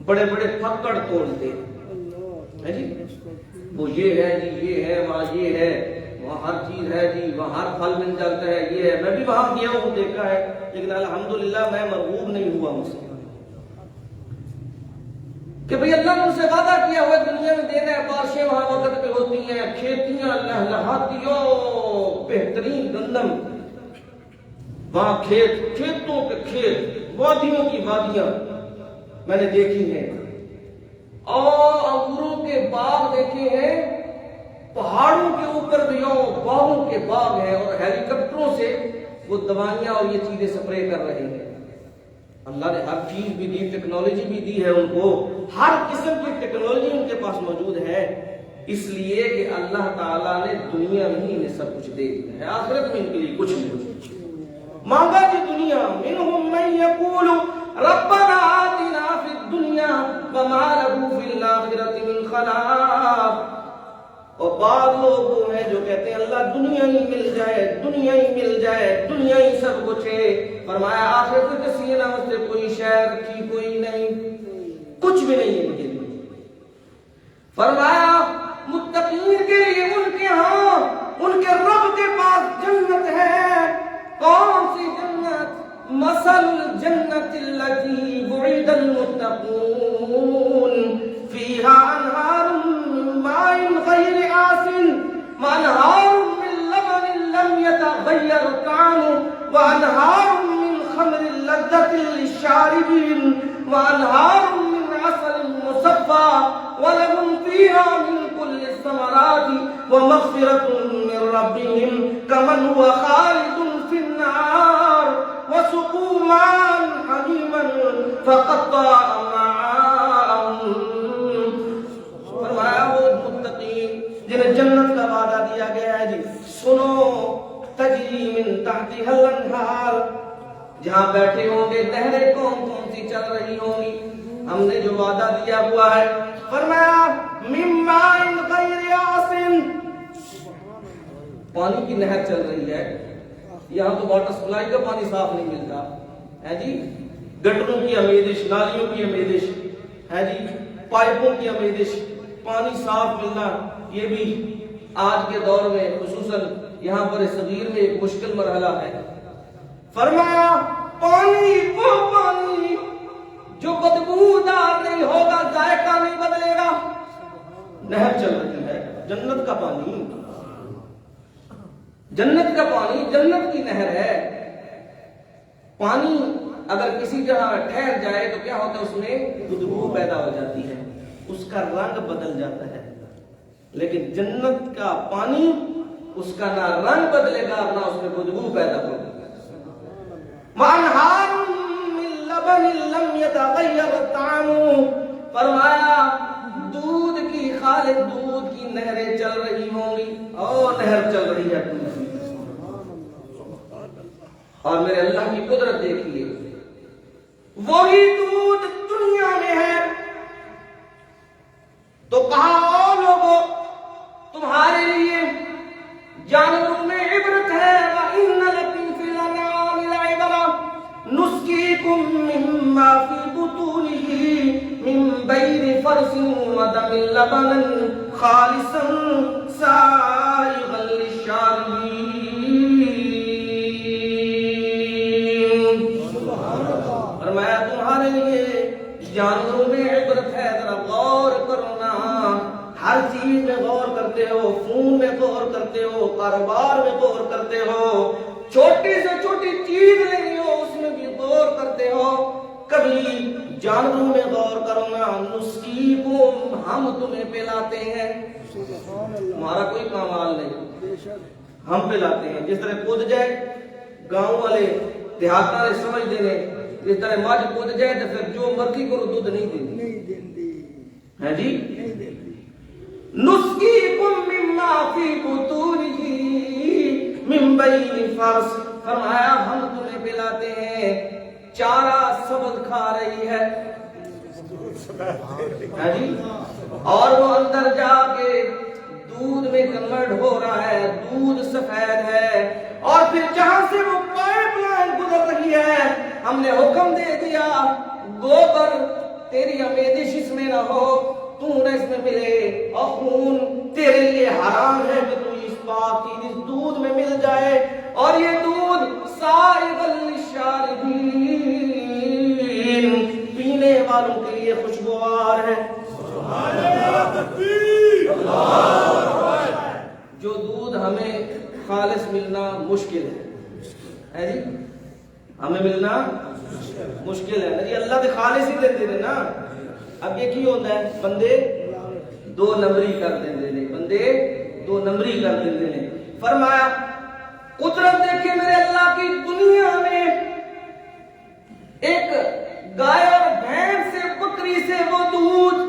بڑے بڑے پھکڑ توڑتے ہیں جی، وہ یہ ہے جی، یہ ہے، وہاں یہ ہے، وہاں ہر چیز ہے جی، وہاں ہر پھل مل جاتا ہے، یہ ہے۔ میں بھی وہاں گیا ہوں، دیکھا ہے، لیکن الحمدللہ میں مرغوب نہیں ہوا مجھ سے کہ بھئی اللہ نے ان سے وعدہ کیا ہوا دنیا میں دینا ہے، بارشیں وہاں وقت پہ ہوتی ہیں، کھیتیاں لہلہاتی ہو، بہترین گندم وہاں کھیتوں کے کھیت، وادیوں کی وادیاں میں نے دیکھی ہیں، اور انگوروں کے باغ دیکھے ہیں، پہاڑوں کے اوپر بھی باغوں کے باغ ہیں، اور ہیلی کاپٹروں سے وہ دوائیاں اور یہ چیزیں سپرے کر رہے ہیں۔ اللہ نے ہر چیز بھی دی، ٹیکنالوجی بھی دی ہے ان کو، ہر قسم کی ٹیکنالوجی ان کے پاس موجود ہے، اس لیے کہ اللہ تعالیٰ نے دنیا میں ہی انہیں سب کچھ دے دیا ہے، آخرت میں ان کے لیے کچھ نہیں مانگا جی دنیا۔ منہم من یقول ربنا آتنا فی الدنیا وما له فی الآخرۃ من خلاق، اور بعض لوگ وہ ہیں جو کہتے ہیں اللہ دنیا ہی مل جائے، دنیا ہی مل جائے، دنیا ہی سب کچھ ہے۔ فرمایا آخرت کے سینے میں سے کوئی شے رکھی کوئی نہیں، کچھ بھی نہیں ہے مجھے۔ فرمایا متقین کے لیے ان کے ہاں ان کے رب کے پاس جنت ہے۔ کون سی جنت؟ مثل الجنت التي وعد المتقون فيها انہار من ماء غير آسن وانہار من لبن لم يتغير طعمه وانہار من خمر لذة للشاربين وانہار من عسل مصفى ولهم فيها من كل الثمرات ومغفرة من ربهم كمن هو خالد في النار وسقوا ماء حميما فقطع أمعاءهم۔ فرمایا وہ متقین جنہیں جنت کا وعدہ دیا گیا ہے، جی سنو، تجری من تحتها الانہار، جہاں بیٹھے ہوں گے نہریں کون کون سی چل رہی ہوں گی، ہم نے جو وعدہ دیا ہوا ہے۔ فرمایا من ماء غیر آسن، پانی کی نہر چل رہی ہے، یہاں تو واٹر سپلائی کا پانی صاف نہیں ملتا ہے جی، گٹروں کی آمیزش، نالیوں کی آمیزش ہے جی، پائپوں کی آمیزش، پانی صاف ملنا یہ بھی آج کے دور میں خصوصاً یہاں پر صغیر میں ایک مشکل مرحلہ ہے۔ فرمایا پانی وہ پانی جو بدبودار نہیں ہوگا، ذائقہ نہیں بدلے گا، نہر چل رہی ہے، جنت کا پانی، جنت کا پانی، جنت کی نہر ہے۔ پانی اگر کسی جگہ ٹھہر جائے تو کیا ہوتا ہے، اس میں بدبو پیدا ہو جاتی ہے، اس کا رنگ بدل جاتا ہے، لیکن جنت کا پانی اس کا نہ رنگ بدلے گا نہ اس میں بدبو پیدا ہوگی۔ وَأَنْهَارٌ مِّن لَبَنٍ لَّمْ يَتَغَيَّرْ طَعْمُهُ، فرمایا دودھ کی، خالص دودھ کی نہریں چل رہی ہوں گی، اور نہر چل رہی ہے، اور میرے اللہ کی قدرت دیکھیے، وہی دودھ دنیا میں ہے تو کہا او لوگوں تمہارے لیے جانوروں میں عبرت ہے، وَإِنَّ لَكُمْ فِي الْأَنْعَامِ لَعِبْرَةً نُسْقِيكُم مِّمَّا فِي بُطُونِهِ مِن بَيْنِ فَرْثٍ وَدَمٍ لَبَنًا خَالِصًا سَائِغًا لِلشَّارِبِينَ۔ فرمایا تمہارے لیے جانوروں میں عبرت ہے، ذرا غور کرو نا، ہر چیز میں غور کرتے ہو، فون میں غور کرتے ہو، کاروبار میں غور کرتے ہو، چھوٹی سے چھوٹی چیز لینی ہو اس میں بھی غور کرتے ہو، کبھی جانوروں میں غور کرو نا۔ نسقیکم، ہم تمہیں پلاتے ہیں، ہمارا کوئی کمال نہیں، ہم پلاتے ہیں، جس طرح کود جائے گاؤں والے دیہات والے سمجھ دینے، جس طرح مجھ کود جائے تو پھر جو مرضی کرو دودھ نہیں دیندی ہے جی۔ نسقیکم مما فی بطونہ من بین فرث، فرمایا ہم تمہیں پلاتے ہیں، چارہ سبز کھا رہی ہے جی، اور وہ اندر جا کے دودھ میں کنورٹ ہو رہا ہے، دودھ سفید ہے، اور پھر جہاں سے وہ پائپ لائن گزر رہی ہے ہم نے حکم دے دیا گوبر تیری آمیزش اس میں نہ ہو، تو نہ اس میں ملے، اور خون تیرے لیے حرام ہے کہ تو اس پاک چیز اس دودھ میں مل جائے، اور یہ دودھ سائغ للشاربین، پینے والوں کے لیے خوشگوار ہے۔ جو دودھ ہمیں خالص ملنا مشکل ہے جی، ہمیں ملنا مشکل ہے جی، اللہ دے خالص ہی دے دے نا. اب یہ کی ہوتا ہے بندے دو نمبری کر دیں نے، بندے دو نمبری کر دیں نے. فرمایا قدرت دیکھیں میرے اللہ کی، دنیا میں ایک گائے اور بھینس سے، بکری سے وہ دودھ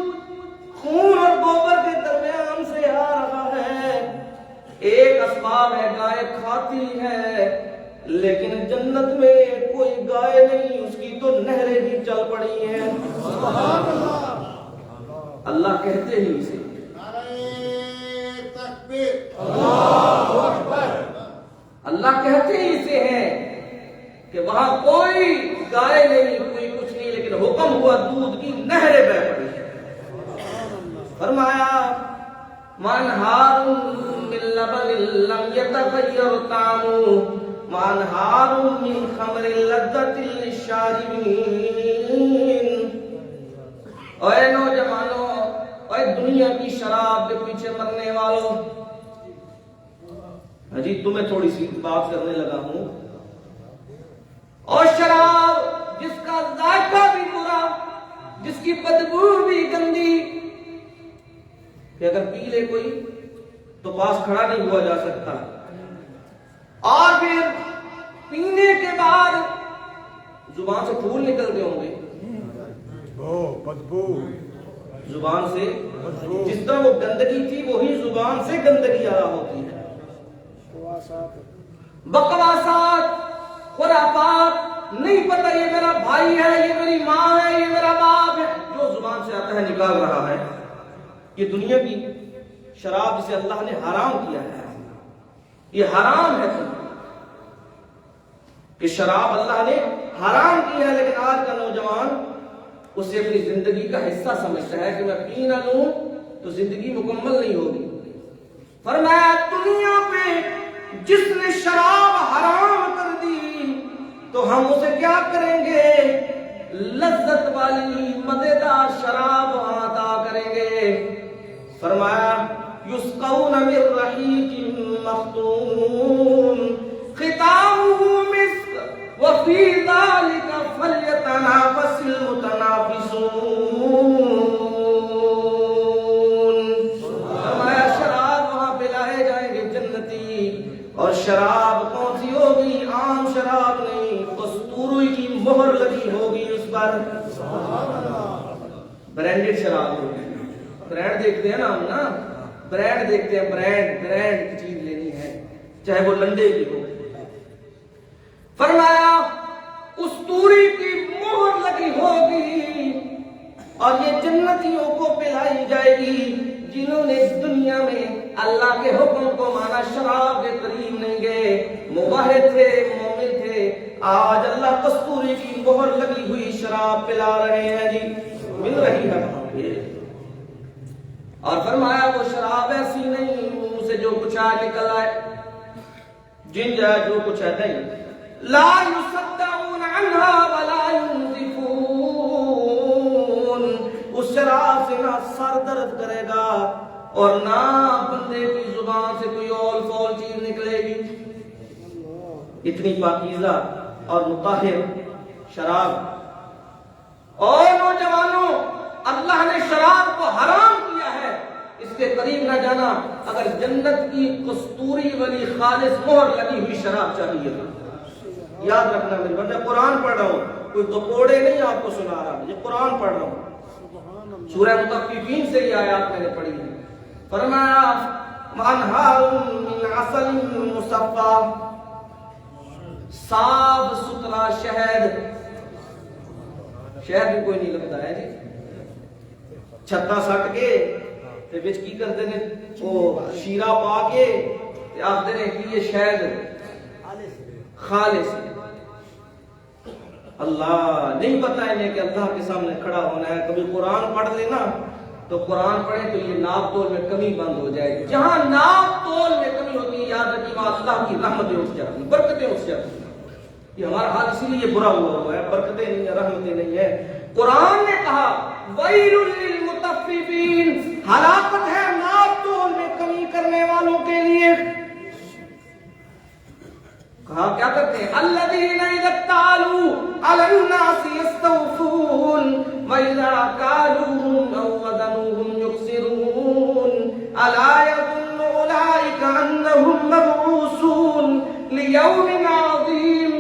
خون اور گوبر کے درمیان سے آ رہا ہے. ایک اسباب ہے، گائے کھاتی ہے، لیکن جنت میں کوئی گائے نہیں، اس کی تو نہریں بھی چل پڑی ہیں. سبحان اللہ. اللہ کہتے ہی اسے اللہ کہتے ہی اسے ہیں کہ وہاں کوئی گائے نہیں، کوئی کچھ نہیں، لیکن حکم ہوا دودھ کی نہریں بہ پڑی. فرمایا وانہار من لبن لم یتغیر طعمہ وانہار من خمر لذۃ للشاربین. اے نوجوانوں، اے دنیا کی شراب کے پیچھے مرنے والوں، جی تمہیں تھوڑی سی بات کرنے لگا ہوں. اور شراب جس کا ذائقہ بھی برا، جس کی بدبو بھی گندی، کہ اگر پی لے کوئی تو پاس کھڑا نہیں ہوا جا سکتا، اور پھر پینے کے بعد زبان سے پھول نکلتے ہوں گے، بدبو زبان سے جس طرح وہ گندگی تھی وہی زبان سے گندگی آ رہا ہوتی ہے. بکواسات، خرافات، نہیں پتہ یہ میرا بھائی ہے، یہ میری ماں ہے، یہ میرا باپ ہے، جو زبان سے آتا ہے نکال رہا ہے. یہ دنیا کی شراب جسے اللہ نے حرام کیا ہے، یہ حرام ہے کہ شراب اللہ نے حرام کی ہے. لیکن آج کا نوجوان اسے اپنی زندگی کا حصہ سمجھتا ہے کہ میں پی نہ لوں تو زندگی مکمل نہیں ہوگی. فرمایا دنیا پہ جس نے شراب حرام کر دی تو ہم اسے کیا کریں گے؟ لذت والی مزیدار شراب عطا کریں گے. فرمایا یسقون من رحیق مختوم ختامہ مسک وفی ذلک فلیتنافس المتنافسون. فرمایا شراب وہاں پلائے جائیں گے جنتی، اور شراب کون سی ہوگی؟ عام شراب نہیں، کستوری کی مہر لگی ہوگی اس پر. برانڈڈ شراب ہوگی. برانڈ دیکھتے ہیں نا ہم نا، برانڈ دیکھتے ہیں، برانڈ کی چیز لینی ہے چاہے وہ لنڈے کی ہو. فرمایا کستوری کی مہر لگی ہوگی اور یہ جنتیوں کو پلائی جائے گی جنہوں نے اس دنیا میں اللہ کے حکم کو مانا، شراب کے قریب نہیں گئے، موحد تھے، مومن تھے. آج اللہ کستوری کی مہر لگی ہوئی شراب پلا رہے ہیں جی، مل رہی ہے. اور فرمایا وہ شراب ایسی نہیں منہ سے جو کچھ آئے نکل آئے، جن جائے جو کچھ ہے نہیں. لا يصدعون عنها ولا ينزفون. اس شراب سے نہ سر درد کرے گا اور نہ بندے کی زبان سے کوئی اول فول چیز نکلے گی. اتنی پاکیزہ اور مطہر شراب. اور نوجوانوں، اللہ نے شراب کو حرام کیا ہے، اس کے قریب نہ جانا. اگر جنت کی کستوری والی خالص مہر لگی ہوئی شراب چاہیے، یاد رکھنا میری بات. میں قرآن پڑھ رہا ہوں، کوئی گپوڑے نہیں آپ کو سنا رہا، یہ قرآن پڑھ رہا ہوں. سورہ مطففین سے یہ آیات میں نے پڑھی ہے. فرمایا وانہار من عسل مصفی، صاف ستھرا شہد. شہد بھی کوئی نہیں لگتا ہے جی، چھتا سٹ کے تے وچ کی کرتے ہیں وہ شیرہ پا کے تے آخدے نے کہ یہ شہد خالص. اللہ نہیں پتا انہیں کہ اللہ کے سامنے کھڑا ہونا ہے. کبھی قرآن پڑھ لینا تو قرآن پڑھیں تو یہ ناپ تول میں کمی بند ہو جائے. جہاں ناپ تول میں کمی ہوتی ہے یاد رکھیے وہاں اللہ کی رحمتیں اٹھ جاتی ہیں، برکتیں اٹھ جاتی ہیں. یہ ہمارا حال اسی لیے برا ہوا ہے، برکتیں نہیں ہیں، رحمتیں نہیں ہیں. قرآن نے کہا ویل للمطففین، ہلاکت ہے ناپ تول میں کمی کرنے والوں کے لیے. کہا کیا کرتے ہیں؟ الذین اذا اکتالوا علی الناس یستوفون وَإِذَا كَالُوهُمْ أَوْ وَزَنُوهُمْ يُخْسِرُونَ أَلَا يَظُنُّ أُولَئِكَ أَنَّهُمْ مَبْعُوثُونَ لِيَوْمٍ عَظِيمٍ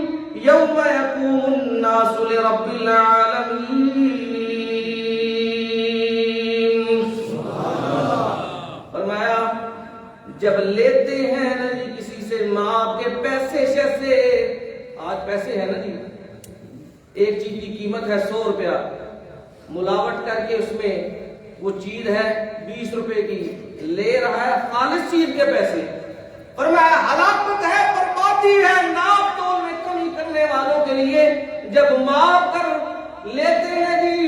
يَوْمَ يَقُومُ النَّاسُ لِرَبِّ الْعَالَمِينَ۔ فرمایا جب لیتے ہیں نا جی کسی سے ماں کے پیسے شیسے، آج پیسے ہیں نا جی، ایک چیز کی قیمت ہے 100 روپیہ، ملاوٹ کر کے اس میں وہ چیز ہے 20 روپے کی، لے رہا ہے خالص چیز کے پیسے۔ فرمایا ہلاکت ہے، بربادی ہے ناپ تول میں کمی کرنے والوں کے لیے، جب ماپ کر لیتے ہیں جی،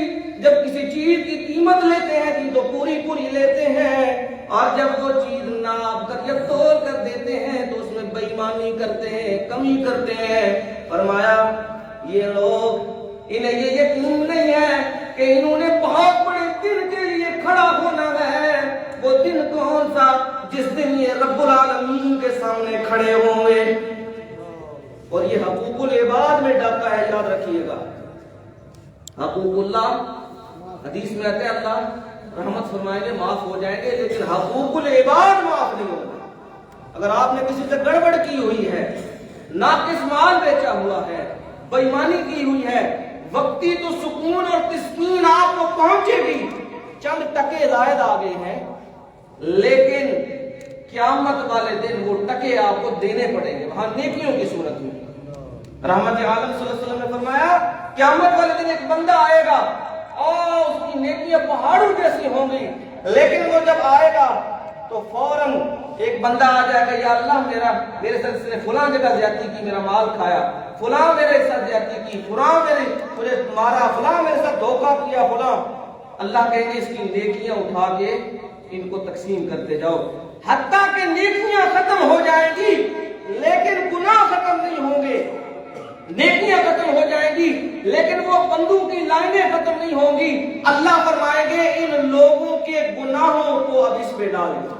جب کسی چیز کی قیمت لیتے ہیں جی تو پوری پوری لیتے ہیں، اور جب وہ چیز ناپ کر یا تول کر دیتے ہیں تو اس میں بے ایمانی کرتے ہیں، کمی کرتے ہیں۔ فرمایا یہ لوگ انہیں یہ یقین نہیں ہے کہ انہوں نے بہت بڑے دن کے لیے کھڑا ہونا ہے۔ وہ دن کون سا؟ جس دن یہ رب العالمین کے سامنے کھڑے ہوں گے۔ اور یہ حقوق العباد میں ڈاکہ ہے، یاد رکھیے گا۔ حقوق اللہ حدیث میں آتا ہے اللہ رحمت فرمائیں گے، معاف ہو جائیں گے، لیکن حقوق العباد معاف نہیں ہوں گے۔ اگر آپ نے کسی سے گڑبڑ کی ہوئی ہے، ناقص مال بیچا ہوا ہے، بے ایمانی کی ہوئی ہے، وقتی تو سکون اور تسکین آپ کو پہنچے گی، چند ٹکے زائد آگے ہیں، لیکن قیامت والے دن وہ ٹکے آپ کو دینے پڑیں گے، وہاں نیکیوں کی صورت میں۔ رحمت عالم صلی اللہ علیہ وسلم نے فرمایا قیامت والے دن ایک بندہ آئے گا اور اس کی نیکیاں پہاڑوں جیسی ہوں گی، لیکن وہ جب آئے گا تو فوراً ایک بندہ آ جائے گا، یا اللہ میرے ساتھ اس نے فلاں جگہ زیادتی کی، میرا مال کھایا، فلاں میرے ساتھ زیادتی کی، فلاں مجھے مارا، فلاں میرے ساتھ دھوکہ کیا، فلاں۔ اللہ کہیں گے اس کی نیکیاں اٹھا کے ان کو تقسیم کرتے جاؤ، حتیٰ کہ نیکیاں ختم ہو جائیں گی لیکن گناہ ختم نہیں ہوں گے۔ نیکیاں ختم ہو جائیں گی لیکن وہ بندوں کی لائنیں ختم نہیں ہوں گی۔ اللہ فرمائیں گے ان لوگوں کے گناہوں کو اب اس پہ ڈال دو،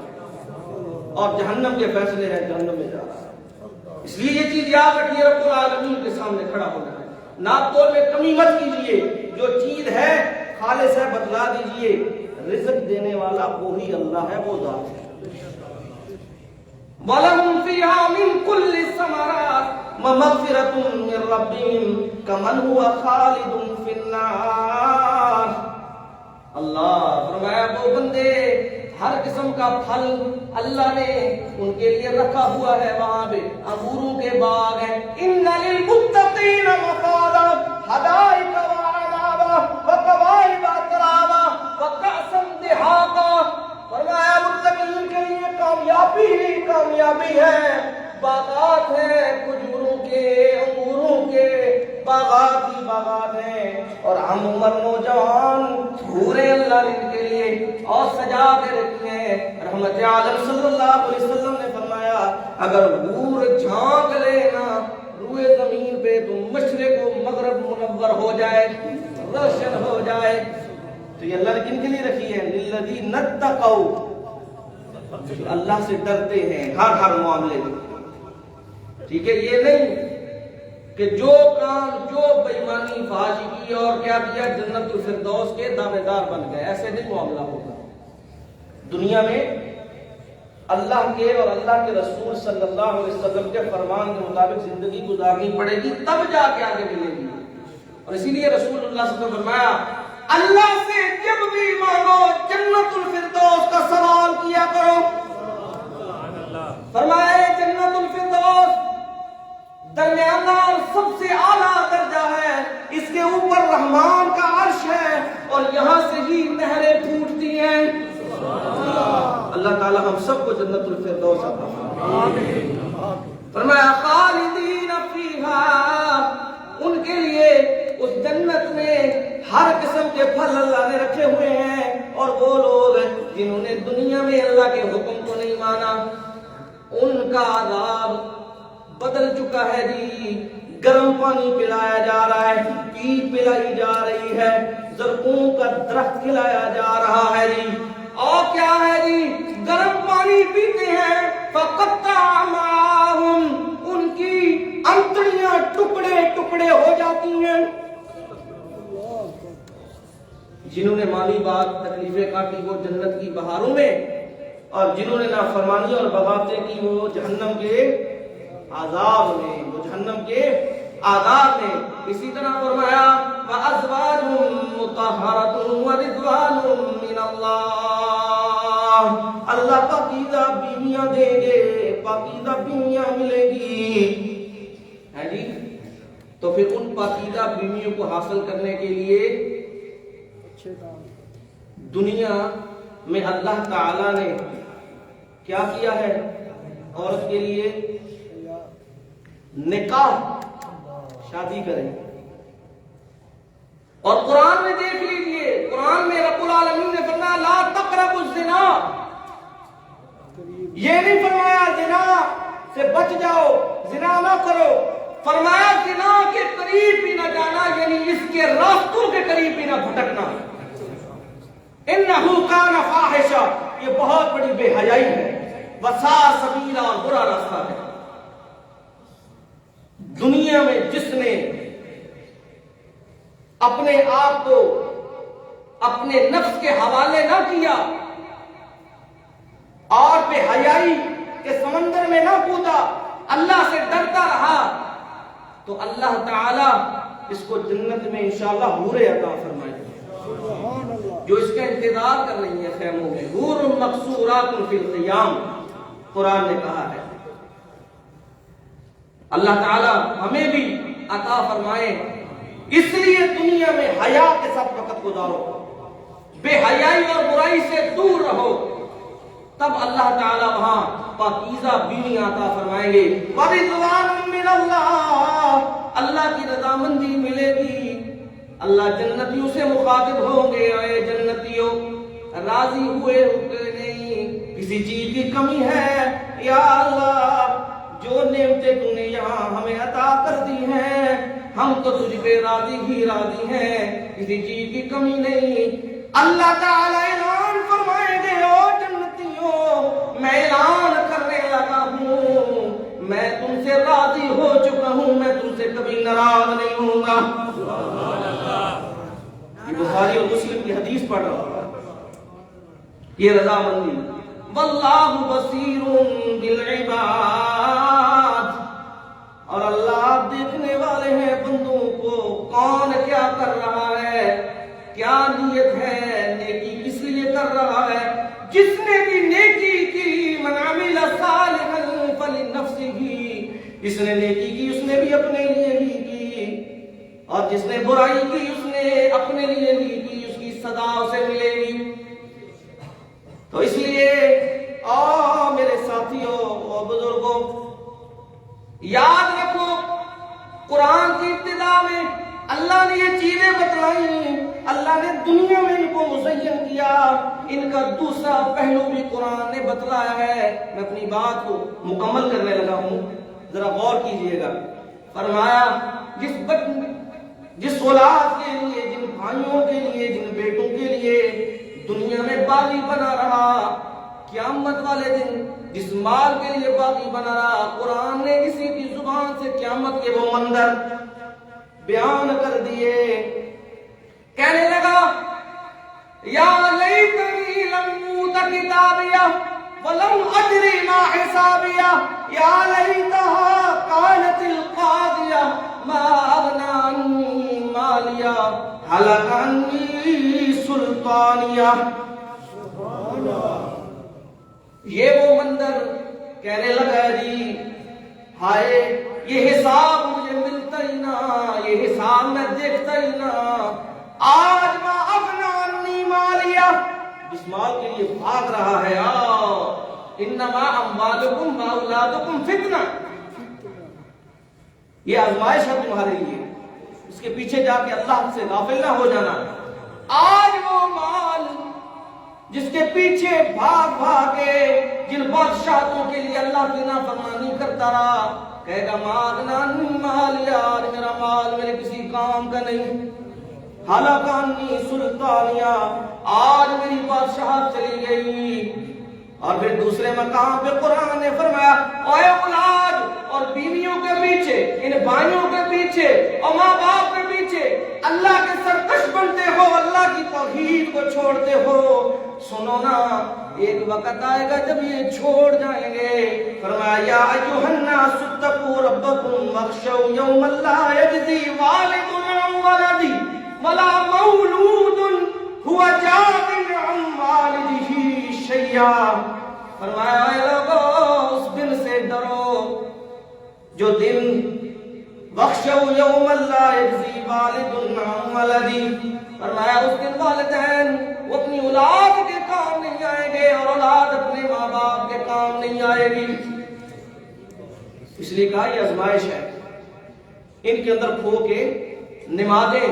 اور جہنم کے فیصلے ہیں، جہنم میں جا رہا ہے۔ اس لیے یہ چیز یاد رکھیے، رب العالمین کے سامنے کھڑا ہونا ہے، ناپ تول میں کمی مت کیجیے، جو چیز ہے خالص ہے بتلا دیجیے، رزق دینے والا وہی اللہ ہے، وہ ذات ہے۔ وَلَهُمْ فِيهَا مِنْ كُلِّ الثَّمَرَاتِ وَمَغْفِرَةٌ مِّن رَّبِّهِمْ كَمَنْ هُوَ خَالِدٌ فِي النَّارِ۔ اللہ فرمایا وہ بندے ہر قسم کا پھل اللہ نے ان کے لیے رکھا ہوا ہے، وہاں پہ انگوروں کے باغ ہیں، ان للمتقین مفازا حدائق وعنابا وکواعب اترابا وکأسا دہاقا۔ فرمایا متقین کے لیے کامیابی ہی کامیابی ہے، باغات ہیں کھجوروں کے، انگوروں کے، باغات ہی باغات ہیں، اور ہم عمر نوجوان حوریں اللہ نے ان کے لیے اور سجا کے رکھی ہیں۔ رحمت عالم صلی اللہ علیہ وسلم نے فرمایا اگر حور جھانک لینا روئے زمین پہ تو مشرق و مغرب منور ہو جائے، روشن ہو جائے۔ تو یہ اللہ نے کن کے لیے رکھی ہے؟ للذین اتقوا، جو اللہ سے ڈرتے ہیں ہر معاملے میں۔ ٹھیک ہے، یہ نہیں کہ جو کام جو بے ایمانی فحاشی کی اور کیا کیا جنت الفردوس کے دعوے دار بن گئے، ایسے نہیں معاملہ ہوگا۔ دنیا میں اللہ کے اور اللہ کے رسول صلی اللہ علیہ وسلم کے فرمان کے مطابق زندگی گزارنی پڑے گی، تب جا کے آگے ملے گی۔ اور اسی لیے رسول اللہ صلی اللہ علیہ وسلم نے فرمایا اللہ سے جب بھی مانگو جنت الفردوس کا سوال کیا کرو۔ فرمایا جنت الفردوس درمیانہ اور سب سے اعلیٰ درجہ ہے، اس کے اوپر رحمان کا عرش ہے اور یہاں سے ہی نہریں پھوٹتی ہیں۔ اللہ تعالی ہم سب کو جنت الفردوس عطا فرمائے۔ فرمایا خالدین فیہا، ان کے لیے اس جنت میں ہر قسم کے پھل اللہ نے رکھے ہوئے ہیں، اور وہ لوگ جنہوں نے دنیا میں اللہ کے حکم کو نہیں مانا ان کا عذاب بدل چکا ہے جی، گرم پانی پلایا جا رہا ہے، پیٹ پلائی جا رہی ہے، زرقوم کا درخت کھلایا جا رہا ہے جی، اور کیا ہے جی گرم پانی پیتے ہیں فقطع معاہم، ان کی پرانی بات، تکلیفیں کاٹی وہ جنت کی بہاروں میں، اور جنہوں نے نافرمانی اور بغاوتیں کی وہ جہنم کے عذاب میں، وہ جہنم کے عذاب میں۔ اسی طرح فرمایا وَأَزْوَاجٌ مُطَهَّرَةٌ وَرِضْوَانٌ مِّنَ اللَّهِ، اللہ پاکیزہ بیویاں دیں گے، پاکیزہ بیویاں ملے گی، ہے جی۔ تو پھر ان پاکیزہ بیویوں کو حاصل کرنے کے لیے دنیا میں اللہ تعالی نے کیا کیا ہے؟ عورت کے لیے نکاح، شادی کریں۔ اور قرآن میں دیکھ لیجئے، قرآن میں رب العالمین نے فرمایا لا تقربوا الزنا، یہ نہیں فرمایا زنا سے بچ جاؤ، زنا نہ کرو، فرمایا زنا کے قریب بھی نہ جانا، یعنی اس کے راستوں کے قریب بھی نہ بھٹکنا۔ انہو کان فاحشہ، یہ بہت بڑی بے حیائی ہے، وساء سبیلا، اور برا راستہ ہے۔ دنیا میں جس نے اپنے آپ کو اپنے نفس کے حوالے نہ کیا اور بے حیائی کے سمندر میں نہ کودا، اللہ سے ڈرتا رہا، تو اللہ تعالی اس کو جنت میں انشاءاللہ حوریں عطا فرمائے جو اس کا انتظار کر رہی ہیں خیموں میں، حور مقصورات فی الخیام، قرآن نے کہا ہے۔ اللہ تعالی ہمیں بھی عطا فرمائے۔ اس لیے دنیا میں حیا کے ساتھ وقت گزارو، بے حیائی اور برائی سے دور رہو، تب اللہ تعالی وہاں پاکیزہ بیویاں عطا فرمائیں گے۔ وَرِضْوَانٌ مِّنَ اللَّهِ، اللہ کی رضامندی ملے گی۔ اللہ جنتیوں سے مخاطب ہوں گے، اے جنتیوں راضی ہوئے کہ نہیں، کسی چیز کی کمی ہے؟ یا اللہ جو نعمتیں تو نے یہاں ہمیں عطا کر دی ہیں، ہم تو تجھ پہ راضی ہی راضی ہیں، کسی چیز کی کمی نہیں۔ اللہ تعالی اعلان فرمائیں گے او جنتیوں، میں اعلان کرنے لگا ہوں، میں تم سے راضی ہو چکا ہوں، میں تم سے کبھی ناراض نہیں ہوں گا۔ یہ بخاری اور مسلم کی حدیث پڑھ رہا ہوں، یہ رضامندی۔ واللہ بصیر بالعباد، اور اللہ دیکھنے والے ہیں بندوں کو، کون کیا کر رہا ہے، کیا نیت ہے، نیکی کس لیے کر رہا ہے۔ جس نے بھی نیکی کی، من عمل صالحا فلنفسہ، جس نے نیکی کی اس نے بھی اپنے لیے ہی کی، اور جس نے برائی کی اس نے اپنے لیے ہی کی، اس کی سزا اسے ملے گی۔ تو اس لیے میرے ساتھیوں اور بزرگوں، یاد رکھو قرآن کی ابتدا میں اللہ نے یہ چیزیں بتلائیں، اللہ نے دنیا میں ان کو مزین کیا، ان کا دوسرا پہلو بھی قرآن نے بتلایا ہے۔ میں اپنی بات کو مکمل کرنے لگا ہوں، ذرا غور کیجئے گا۔ فرمایا جس اولاد کے لیے، جن بھائیوں کے لیے، جن بیٹوں کے لیے دنیا میں باغی بنا رہا، قیامت والے دن جس مال کے لیے باغی بنا رہا، قرآن نے اسی کی زبان سے قیامت کے وہ منظر بیان کر دیے۔ کہنے لگا یا لیتنی لم اوت کتابیہ ولم ادری ما حسابیہ، یا لیتہا کانت القاضیہ ما اغنی عنی مالیہ ہلک عنی سلطانیہ۔ یہ وہ منظر کہنے لگا جی ہائے یہ حساب مجھے ملتا ہی نہ، یہ حساب میں دیکھتا ہی نہ۔ آج ما اغنی عنی مالیہ، جس مال کے لیے بھاگ رہا ہے، انما اموالکم واولادکم فتنہ، یہ آزمائش ہے تمہارے لیے، اس کے پیچھے جا کے اللہ سے غافل نہ ہو جانا۔ آج وہ مال جس کے پیچھے بھاگ بھاگے، جن بادشاہتوں کے لیے اللہ کی نافرمانی کرتا رہا، کہے گا ماغنا عنی مالیہ، آج میرا مال میرے کسی کام کا نہیں۔ ہلک عنی سلطانیہ، آج میری بادشاہت چلی گئی۔ اور پھر دوسرے مقام پہ قرآن نے فرمایا اے اولاد اور بیویوں کے پیچھے، ان بھائیوں کے پیچھے اور ماں باپ کے پیچھے اللہ کے سرکش بنتے ہو، اللہ کی توحید کو چھوڑتے ہو، سنو نا ایک وقت آئے گا جب یہ چھوڑ جائیں گے۔ فرمایا یا ایھا الناس اتقوا ربکم واخشوا یوما لا یجزی والد عن ولدہ ولا مولود هو جاز عن والدہ شیئا۔ فرمایا اے لوگو اس دن سے ڈرو جو دن واخشوا یوما لا یجزی والد عن ولدہ، فرمایا اس دن والدین وہ اپنی اولاد کے کام نہیں آئیں گے اور اولاد اپنے ماں باپ کے کام نہیں آئے گی۔ اس لیے کہا یہ آزمائش ہے، ان کے اندر کھو کے نمازیں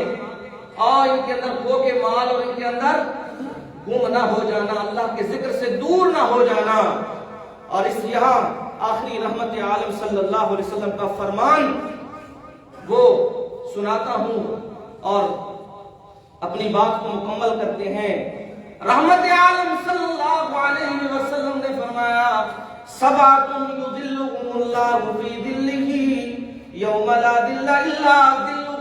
اور ان کے اندر کھو کے مال اور ان کے اندر گم نہ ہو جانا، اللہ کے ذکر سے دور نہ ہو جانا۔ اور اس یہاں آخری رحمت عالم صلی اللہ علیہ وسلم کا فرمان وہ سناتا ہوں اور اپنی بات کو مکمل کرتے ہیں۔ رحمت عالم صلی اللہ علیہ وسلم نے فرمایا سبعۃ یظلهم اللہ فی ظلہ یوم لا ظل الا ظلہ،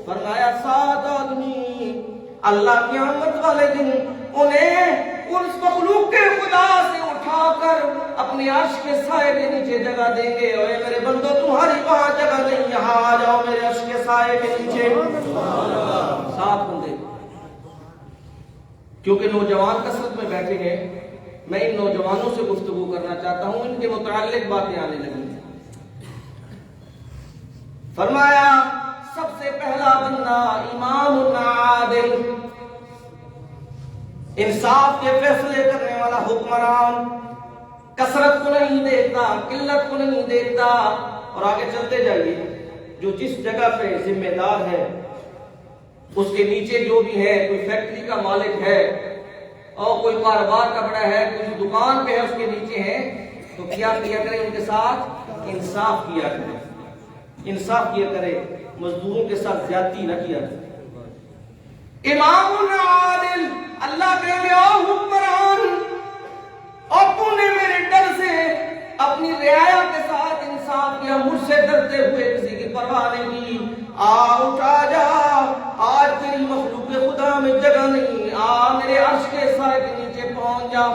فرمایا 7 آدمی اللہ کی قیامت والے دن انہیں اس مخلوق کے خدا سے اٹھا کر اپنے عرش کے سائے کے نیچے جگہ دیں گے۔ اے میرے بندو تمہاری وہاں جگہ نہیں، یہاں آ جاؤ میرے عرش کے سائے کے نیچے۔ 7 بندے، کیونکہ نوجوان کثرت میں بیٹھے ہیں، میں ان نوجوانوں سے گفتگو کرنا چاہتا ہوں، ان کے متعلق باتیں آنے لگی۔ فرمایا سب سے پہلا بندہ امام عادل، انصاف کے فیصلے کرنے والا حکمران، کثرت کو نہیں دیکھتا، قلت کو نہیں دیکھتا۔ اور آگے چلتے جائیے، جو جس جگہ پہ ذمہ دار ہے اس کے نیچے جو بھی ہے، کوئی فیکٹری کا مالک ہے اور کوئی کاروبار کا بڑا ہے، کوئی دکان پہ ہے اس کے نیچے ہے، تو کیا کیا کرے ان کے ساتھ؟ انصاف کیا کرے، انصاف کیا کرے، مزدوروں کے ساتھ زیادتی نہ کیا کرے۔ امام عادل، اللہ کہے گے او حکمران، اور تو نے میرے ڈر سے اپنی رعایا کے ساتھ انصاف کیا، مجھ سے ڈرتے ہوئے کسی کی پرواہ نہیں کی، اٹھا جا، آج تیری مخلوق خدا میں جگہ نہیں، میرے عرش کے سائے کے نیچے پہنچ جا۔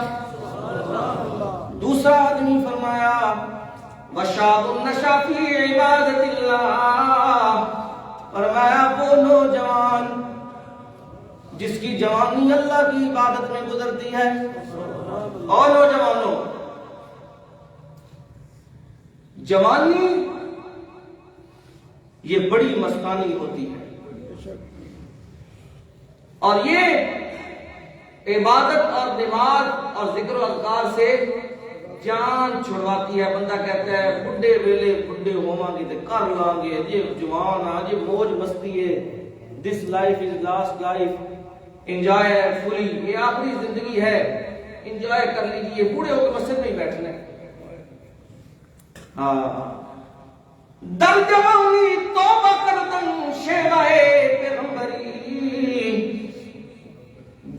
دوسرا آدمی فرمایا وشاب نشا فی عبادت اللہ، فرمایا وہ نوجوان جس کی جوانی اللہ کی عبادت میں گزرتی ہے۔ اور نوجوانوں، جوانی یہ بڑی مستانی ہوتی ہے اور یہ عبادت اور نماز اور ذکر و اذکار سے جان چھڑواتی ہے۔ بندہ کہتا ہے بڈھے ویلے بڈھے ہوواں گے تے کر لان گے، جی جوان آ جی موج مستی ہے، this life is last life, enjoy fully, یہ آخری زندگی ہے، انجوائے کر لیجیے، بوڑھے ہو کے مسجد میں ہی بیٹھنا ہے۔ در جوانی توبہ کردن شیوائے پیغمبری،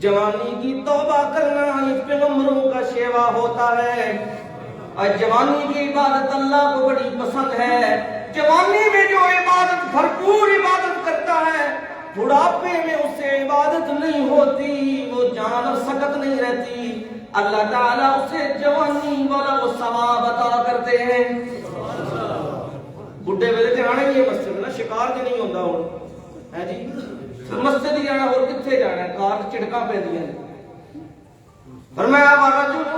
جوانی کی توبہ کرنا یہ پیغمبروں کا شیوا ہوتا ہے۔ اور جوانی کی عبادت اللہ کو بڑی پسند ہے۔ جوانی میں جو عبادت بھرپور عبادت کرتا ہے، بڑھاپے میں اس سے عبادت نہیں ہوتی، وہ جان اور سکت نہیں رہتی، اللہ تعالیٰ اسے جوانی والا وہ ثواب عطا کرتے ہیں۔ بڈھے ویلے تے آنے یہ مسجد نا شکار تے نہیں ہوتا ہوں ہے جی، مسجد ہی جانا اور کتنے جانا ہے، کار چڑکاں پہ دیا۔ فرمایا وَرَجُلٌ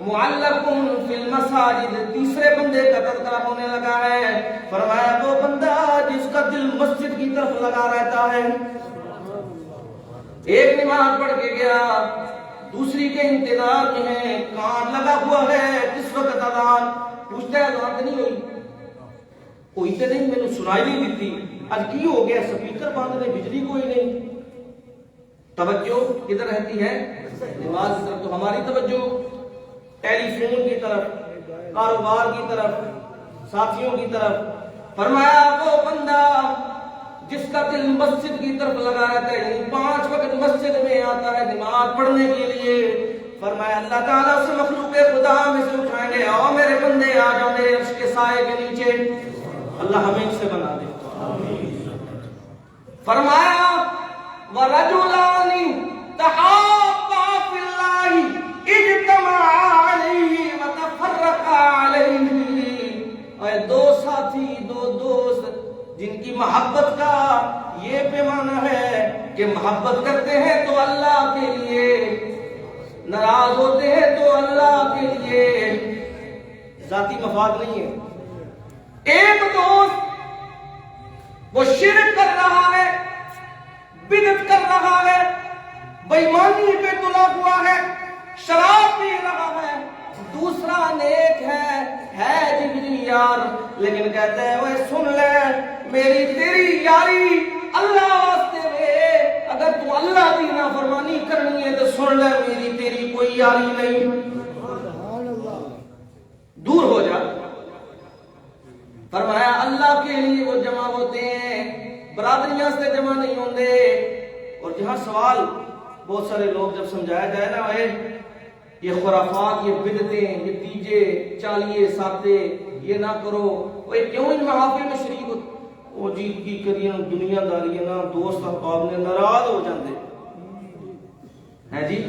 مُعَلَّقٌ فِي الْمَسَاجِدِ، تیسرے بندے کا تذکرہ ہونے لگا ہے۔ فرمایا وہ بندہ جس کا دل مسجد کی طرف لگا رہتا ہے، ایک نماز پڑھ کے گیا، دوسری کے انتظار میں ہے، کان لگا ہوا ہے، کس وقت اذان، پوچھتا ہے اذان نہیں ہوئی، کوئی تے نہیں، میں نے سنائی نہیں دیتی، آج کی ہو گیا، سپیکر بند نے، بجلی کوئی نہیں۔ توجہ کدھر رہتی ہے؟ نماز کی طرف۔ تو ہماری توجہ ٹیلی فون کی طرف، کاروبار کی طرف، ساتھیوں کی طرف۔ فرمایا وہ بندہ جس کا دل مسجد کی طرف لگا رہتا ہے، یعنی 5 وقت مسجد میں آتا ہے نماز پڑھنے کے لیے، فرمایا اللہ تعالیٰ سے مخلوق خدا میں سے اٹھائیں گے، آؤ میرے بندے آ جاؤ میرے عرش کے سائے کے نیچے۔ اللہ ہمیں ان سے بنا دے۔ فرمایا وَرَجُلَانِ تَحَابَّا فِي اللَّهِ اجْتَمَعَا عَلَيْهِ وَتَفَرَّقَا عَلَيْهِ، اے دو ساتھی، دو دوست جن کی محبت کا یہ پیمانہ ہے کہ محبت کرتے ہیں تو اللہ کے لیے، ناراض ہوتے ہیں تو اللہ کے لیے، ذاتی مفاد نہیں ہے۔ ایک دوست وہ شرک کر رہا ہے، بدعت کر رہا ہے، بے ایمانی پہ تلا ہوا ہے، شراب پی رہا ہے، دوسرا نیک ہے جگری یار، لیکن کہتا ہے وہ سن لے میری تیری یاری اللہ واسطے میں، اگر تو اللہ دی نافرمانی کرنی ہے تو سن لے میری تیری کوئی یاری نہیں، دور ہو جا۔ فرمایا اللہ کے لیے وہ جمع ہوتے ہیں، برادریاں سے جمع نہیں ہوتے۔ اور جہاں سوال بہت سارے لوگ جب سمجھایا جائے نا یہ خرافات، یہ بدعتیں، یہ دیجے چالیے ساتے یہ نہ کرو، وہ کیوں ان محافل میں شریک ہو؟ وہ جی کی کریے دنیا داری نا دوست احباب نے ناراض ہو جاندے ہیں جی،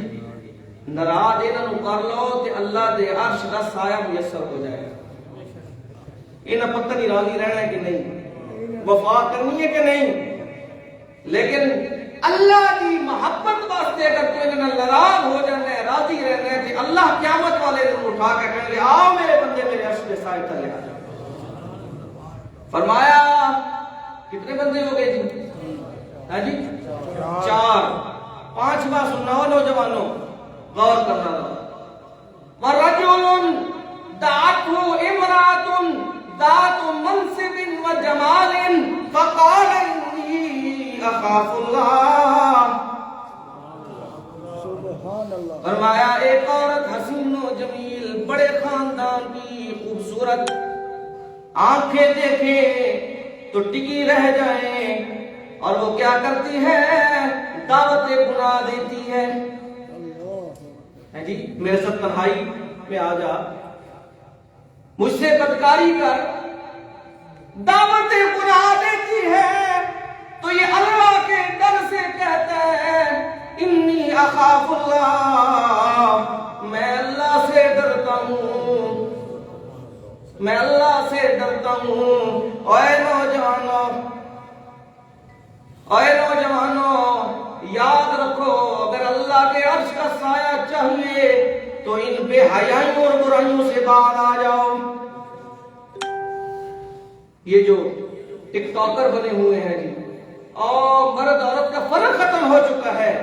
ناراض انہاں کر لو کہ اللہ دے عرش دا سایہ میسر ہو جائے گا۔ انہاں پتہ نہیں راضی رہنا ہے کہ نہیں، وفا کرنی ہے کہ نہیں، لیکن اللہ کی محبت واسطے اگر تو انہاں ناراض ہو جانا ہے، راضی رہنا ہے کہ اللہ قیامت والے دن اٹھا کے کہیں گے آؤ میرے بندے میرے عرش کے سائے تلے آ جاؤ۔ فرمایا کتنے بندے ہو گئے جی؟ ہاں جی 4، 5واں سننا ہو نوجوانوں، غور کرنا تھا۔ وَرَجُلٌ دَعَتْهُ امْرَأَةٌ ذَاتُ مَنْصِبٍ وَجَمَالٍ فَقَالَ إِنِّي أَخَافُ اللَّهَ۔ فرمایا ایک عورت حسین و جمیل، بڑے خاندان کی خوبصورت، آنکھیں دیکھیں تو ٹکی رہ جائیں، اور وہ کیا کرتی ہے؟ دعوت گناہ دیتی ہے جی میرے ساتھ تنہائی میں آ جا، مجھ سے بدکاری کر، دعوت گناہ دیتی ہے تو یہ اللہ کے ڈر سے کہتا ہے انی اخاف اللہ، میں اللہ سے ڈرتا ہوں، میں اللہ سے ڈرتا ہوں۔ اے نوجوانوں یاد رکھو، اگر اللہ کے عرش کا سایہ چاہیے تو ان بے حیائیوں اور برائیوں سے باہر آ جاؤ۔ یہ جو ٹک ٹاکر بنے ہوئے ہیں جی، اور مرد عورت کا فرق ختم ہو چکا ہے،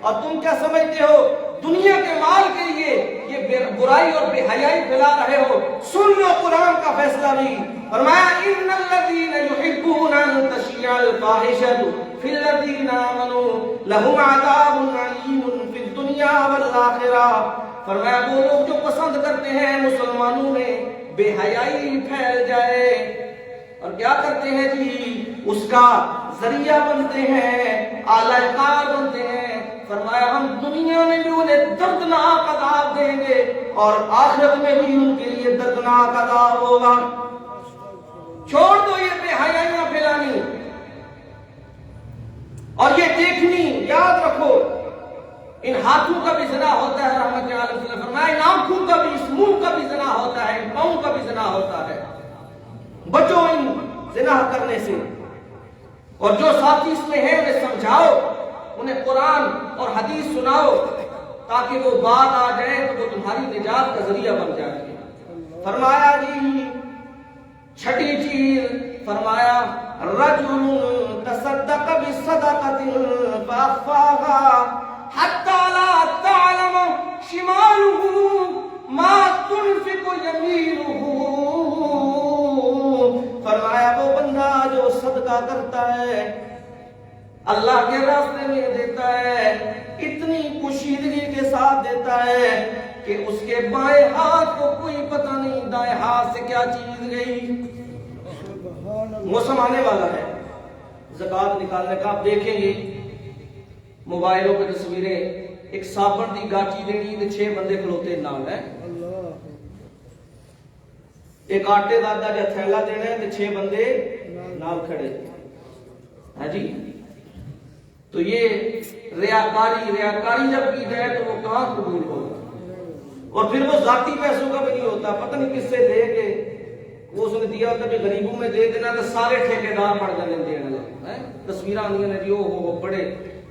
اور تم کیا سمجھتے ہو دنیا کے مال کے لیے یہ برائی اور بے حیائی پھیلا رہے ہو؟ سن لو قرآن کا فیصلہ بھی، فرمایا ان الذین یحبون ان تشیع الفاحشۃ فی الذین آمنوا لہم عذاب علیم فی الدنیا والآخرہ۔ فرمایا وہ لوگ جو پسند کرتے ہیں مسلمانوں میں بے حیائی پھیل جائے، اور کیا کرتے ہیں جی اس کا ذریعہ بنتے ہیں، آلہ کار بنتے ہیں۔ فرمایا ہم دنیا میں بھی انہیں دردناک عذاب دیں گے اور آخرت میں بھی ان کے لیے دردناک عذاب ہوگا۔ چھوڑ دو یہ بے حیائیاں پھیلانی اور یہ دیکھنی، یاد رکھو ان ہاتھوں کا بھی زنا ہوتا ہے، رحمت علیہ وسلم فرمایا ان آنکھوں کا بھی، اس منہ کا بھی زنا ہوتا ہے، ان پاؤں کا بھی زنا ہوتا ہے، بچو ان زنا کرنے سے۔ اور جو ساتھی اس میں ہیں انہیں سمجھاؤ، انہیں قرآن اور حدیث سناؤ تاکہ وہ بات آ جائے تو وہ تمہاری نجات کا ذریعہ بن جائے۔ فرمایا جی چھٹی چیز، فرمایا رجل تصدق بصدقۃ فاخفاها حتى لا تعلم شماله ما تنفق يمينه۔ فرمایا وہ بندہ جو صدقہ کرتا ہے، اللہ کے راستے میں دیتا ہے، اتنی پوشیدگی کے ساتھ دیتا ہے کہ اس کے بائیں ہاتھ کو کوئی پتہ نہیں دائیں ہاتھ سے کیا چیز گئی۔ موسم آنے والا ہے زکوٰۃ نکالنے کا، آپ دیکھیں گے موبائلوں پہ تصویریں، ایک صابن دی گاچی دینی تے 6 بندے کھلوتے نال ہے، ایک آٹے دا جا تھیلا دینا ہے تے 6 بندے نال کھڑے ہیں جی۔ تو یہ ریاکاری جب کی جائے تو وہ کہاں قبول ہوگا؟ اور پھر وہ ذاتی پیسوں کا بھی نہیں ہوتا، پتہ نہیں کس سے دے کے وہ اس نے دیا ہوتا کہ غریبوں میں دے دینا تو سارے ٹھیکیدار پڑ جانے دینے لگے، تصویریں آنی ہیں جی وہ بڑے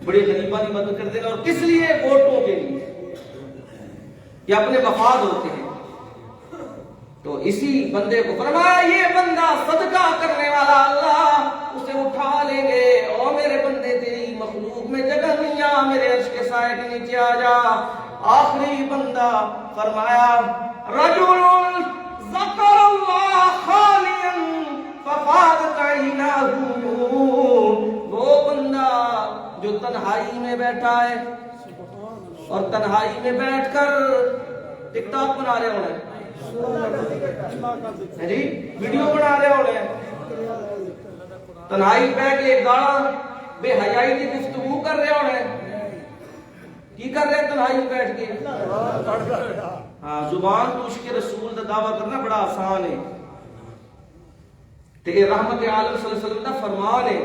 غریباں کی مدد کر دینا، اور کس لیے؟ ووٹوں کے لیے، یہ اپنے مفاد ہوتے ہیں۔ تو اسی بندے کو فرمایا یہ بندہ صدقہ کرنے والا اللہ اسے اٹھا لیں گے، اور میرے بندے تیری مخلوق میں جگہ نہیں، آ میرے عرش کے سائے کے نیچے آ جا۔ آخری بندہ فرمایا رجل ذکر اللہ خالیا ففاضت عیناہ، وہ بندہ جو تنہائی میں بیٹھا ہے اور تنہائی میں بیٹھ کر ٹک ٹاک بنا رہے ہونے جی، ویڈیو بنا رہے ہونے، تنہائی بیٹھ کے گاڑا بے حیائی کی گفتگو کر رہے ہونے، کی کر رہے تنہائی میں بیٹھ کے؟ ہاں، زبان تو عشق رسول دا دعویٰ کرنا بڑا آسان ہے، تے رحمت عالم صلی اللہ علیہ وسلم دا فرمان ہے،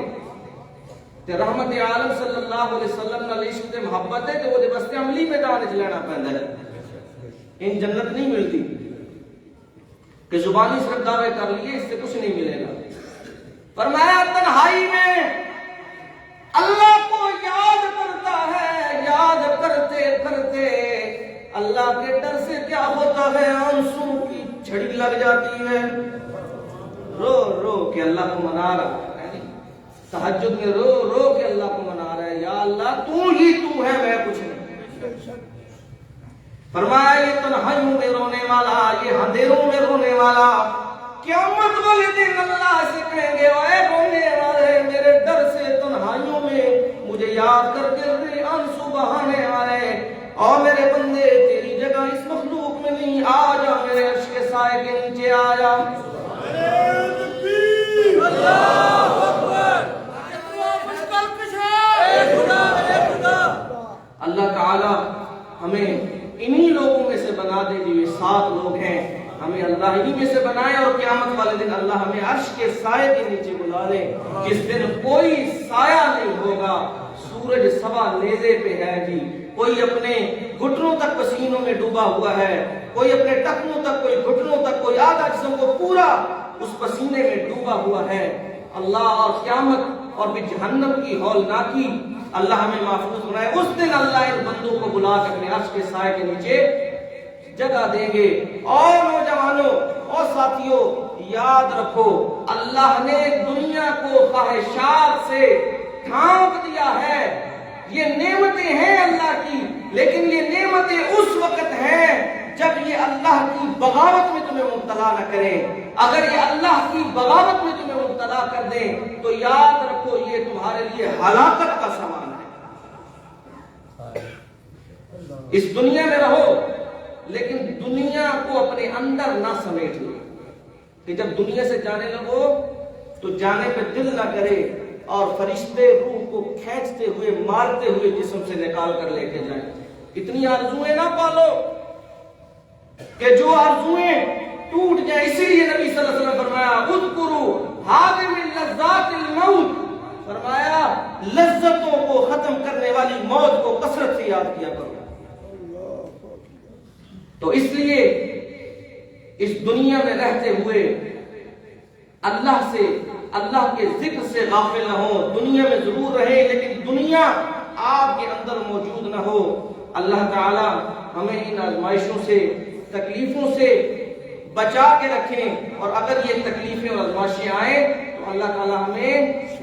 تے رحمت عالم صلی اللہ علیہ وسلم نال عشق تے محبت ہے تے وہ دے واسطے عملی میدان وچ لینا پیندا ہے، ان جنت نہیں ملتی کہ زبانی صرف دعوے کر لیے اس سے کچھ نہیں ملے گا۔ فرمایا تنہائی میں اللہ کو یاد کرتا ہے، یاد کرتے کرتے اللہ کے ڈر سے کیا ہوتا ہے، آنسو کی جھڑی لگ جاتی ہے، رو رو کے اللہ کو منا رہا ہے، تہجد میں رو رو کے اللہ کو منا رہا ہے، یا اللہ تو ہی تو ہے، میں کچھ نہیں۔ فرمایا یہ تنہائیوں میں رونے والا، یہ اندھیروں میں رونے والا، قیامت والے دن اللہ سے کہیں گے اے رونے والے میرے ڈر سے تنہائیوں میں مجھے یاد کر کے آنسو بہانے والے، اور میرے بندے تیری جگہ اس مخلوق میں نہیں، آ جا میرے عرش کے سائے کے نیچے آ جا۔ اللہ تعالی ہمیں انہی لوگوں میں سے بنا دے جو یہ 7 لوگ ہیں، ہمیں اللہ انہی میں سے بنائے، اور قیامت والے دن اللہ ہمیں عرش کے سائے کے نیچے بلا لے، جس دن کوئی سایہ نہیں ہوگا، سورج سوا نیزے پہ ہے جی، کوئی اپنے گھٹنوں تک پسینوں میں ڈوبا ہوا ہے، کوئی اپنے ٹخنوں تک، کوئی گھٹنوں تک، کوئی آدھا جسم کو پورا اس پسینے میں ڈوبا ہوا ہے۔ اللہ اور قیامت اور بھی جہنم کی ہولناکی اللہ ہمیں محفوظ بنائے، اس دن اللہ ان بندوں کو بلا کے اپنے عرش کے سائے کے نیچے جگہ دیں گے۔ اور نوجوانوں اور ساتھیوں یاد رکھو، اللہ نے دنیا کو خواہشات سے ڈھانپ دیا ہے، یہ نعمتیں ہیں اللہ کی، لیکن یہ نعمتیں اس وقت ہیں جب یہ اللہ کی بغاوت میں تمہیں مبتلا نہ کریں۔ اگر یہ اللہ کی بغاوت میں تمہیں مبتلا کر دیں تو یاد رکھو یہ تمہارے لیے ہلاکت کا سامان ہے۔ اس دنیا میں رہو لیکن دنیا کو اپنے اندر نہ سمیٹ لو، کہ جب دنیا سے جانے لگو تو جانے پہ دل نہ کرے اور فرشتے روح کو کھینچتے ہوئے مارتے ہوئے جسم سے نکال کر لے کے جائیں۔ اتنی آرزویں نہ پالو کہ جو آرزویں ٹوٹ جائیں۔ اسی لیے نبی صلی اللہ علیہ وسلم فرمایا اذکروا حاضم لذات الموت، فرمایا لذتوں کو ختم کرنے والی موت کو کثرت سے یاد کیا کرو۔ تو اس لیے اس دنیا میں رہتے ہوئے اللہ سے، اللہ کے ذکر سے غافل نہ ہو۔ دنیا میں ضرور رہے لیکن دنیا آپ کے اندر موجود نہ ہو۔ اللہ تعالی ہمیں ان آزمائشوں سے، تکلیفوں سے بچا کے رکھیں، اور اگر یہ تکلیفیں اور آزمائشیں آئیں تو اللہ تعالی ہمیں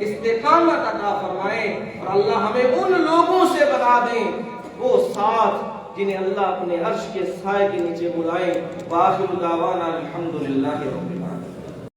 استقامت عطا فرمائیں، اور اللہ ہمیں ان لوگوں سے بنا دیں، وہ 7 جنہیں اللہ اپنے عرش کے سائے کے نیچے بلائیں۔ وآخر دعوانا الحمدللہ۔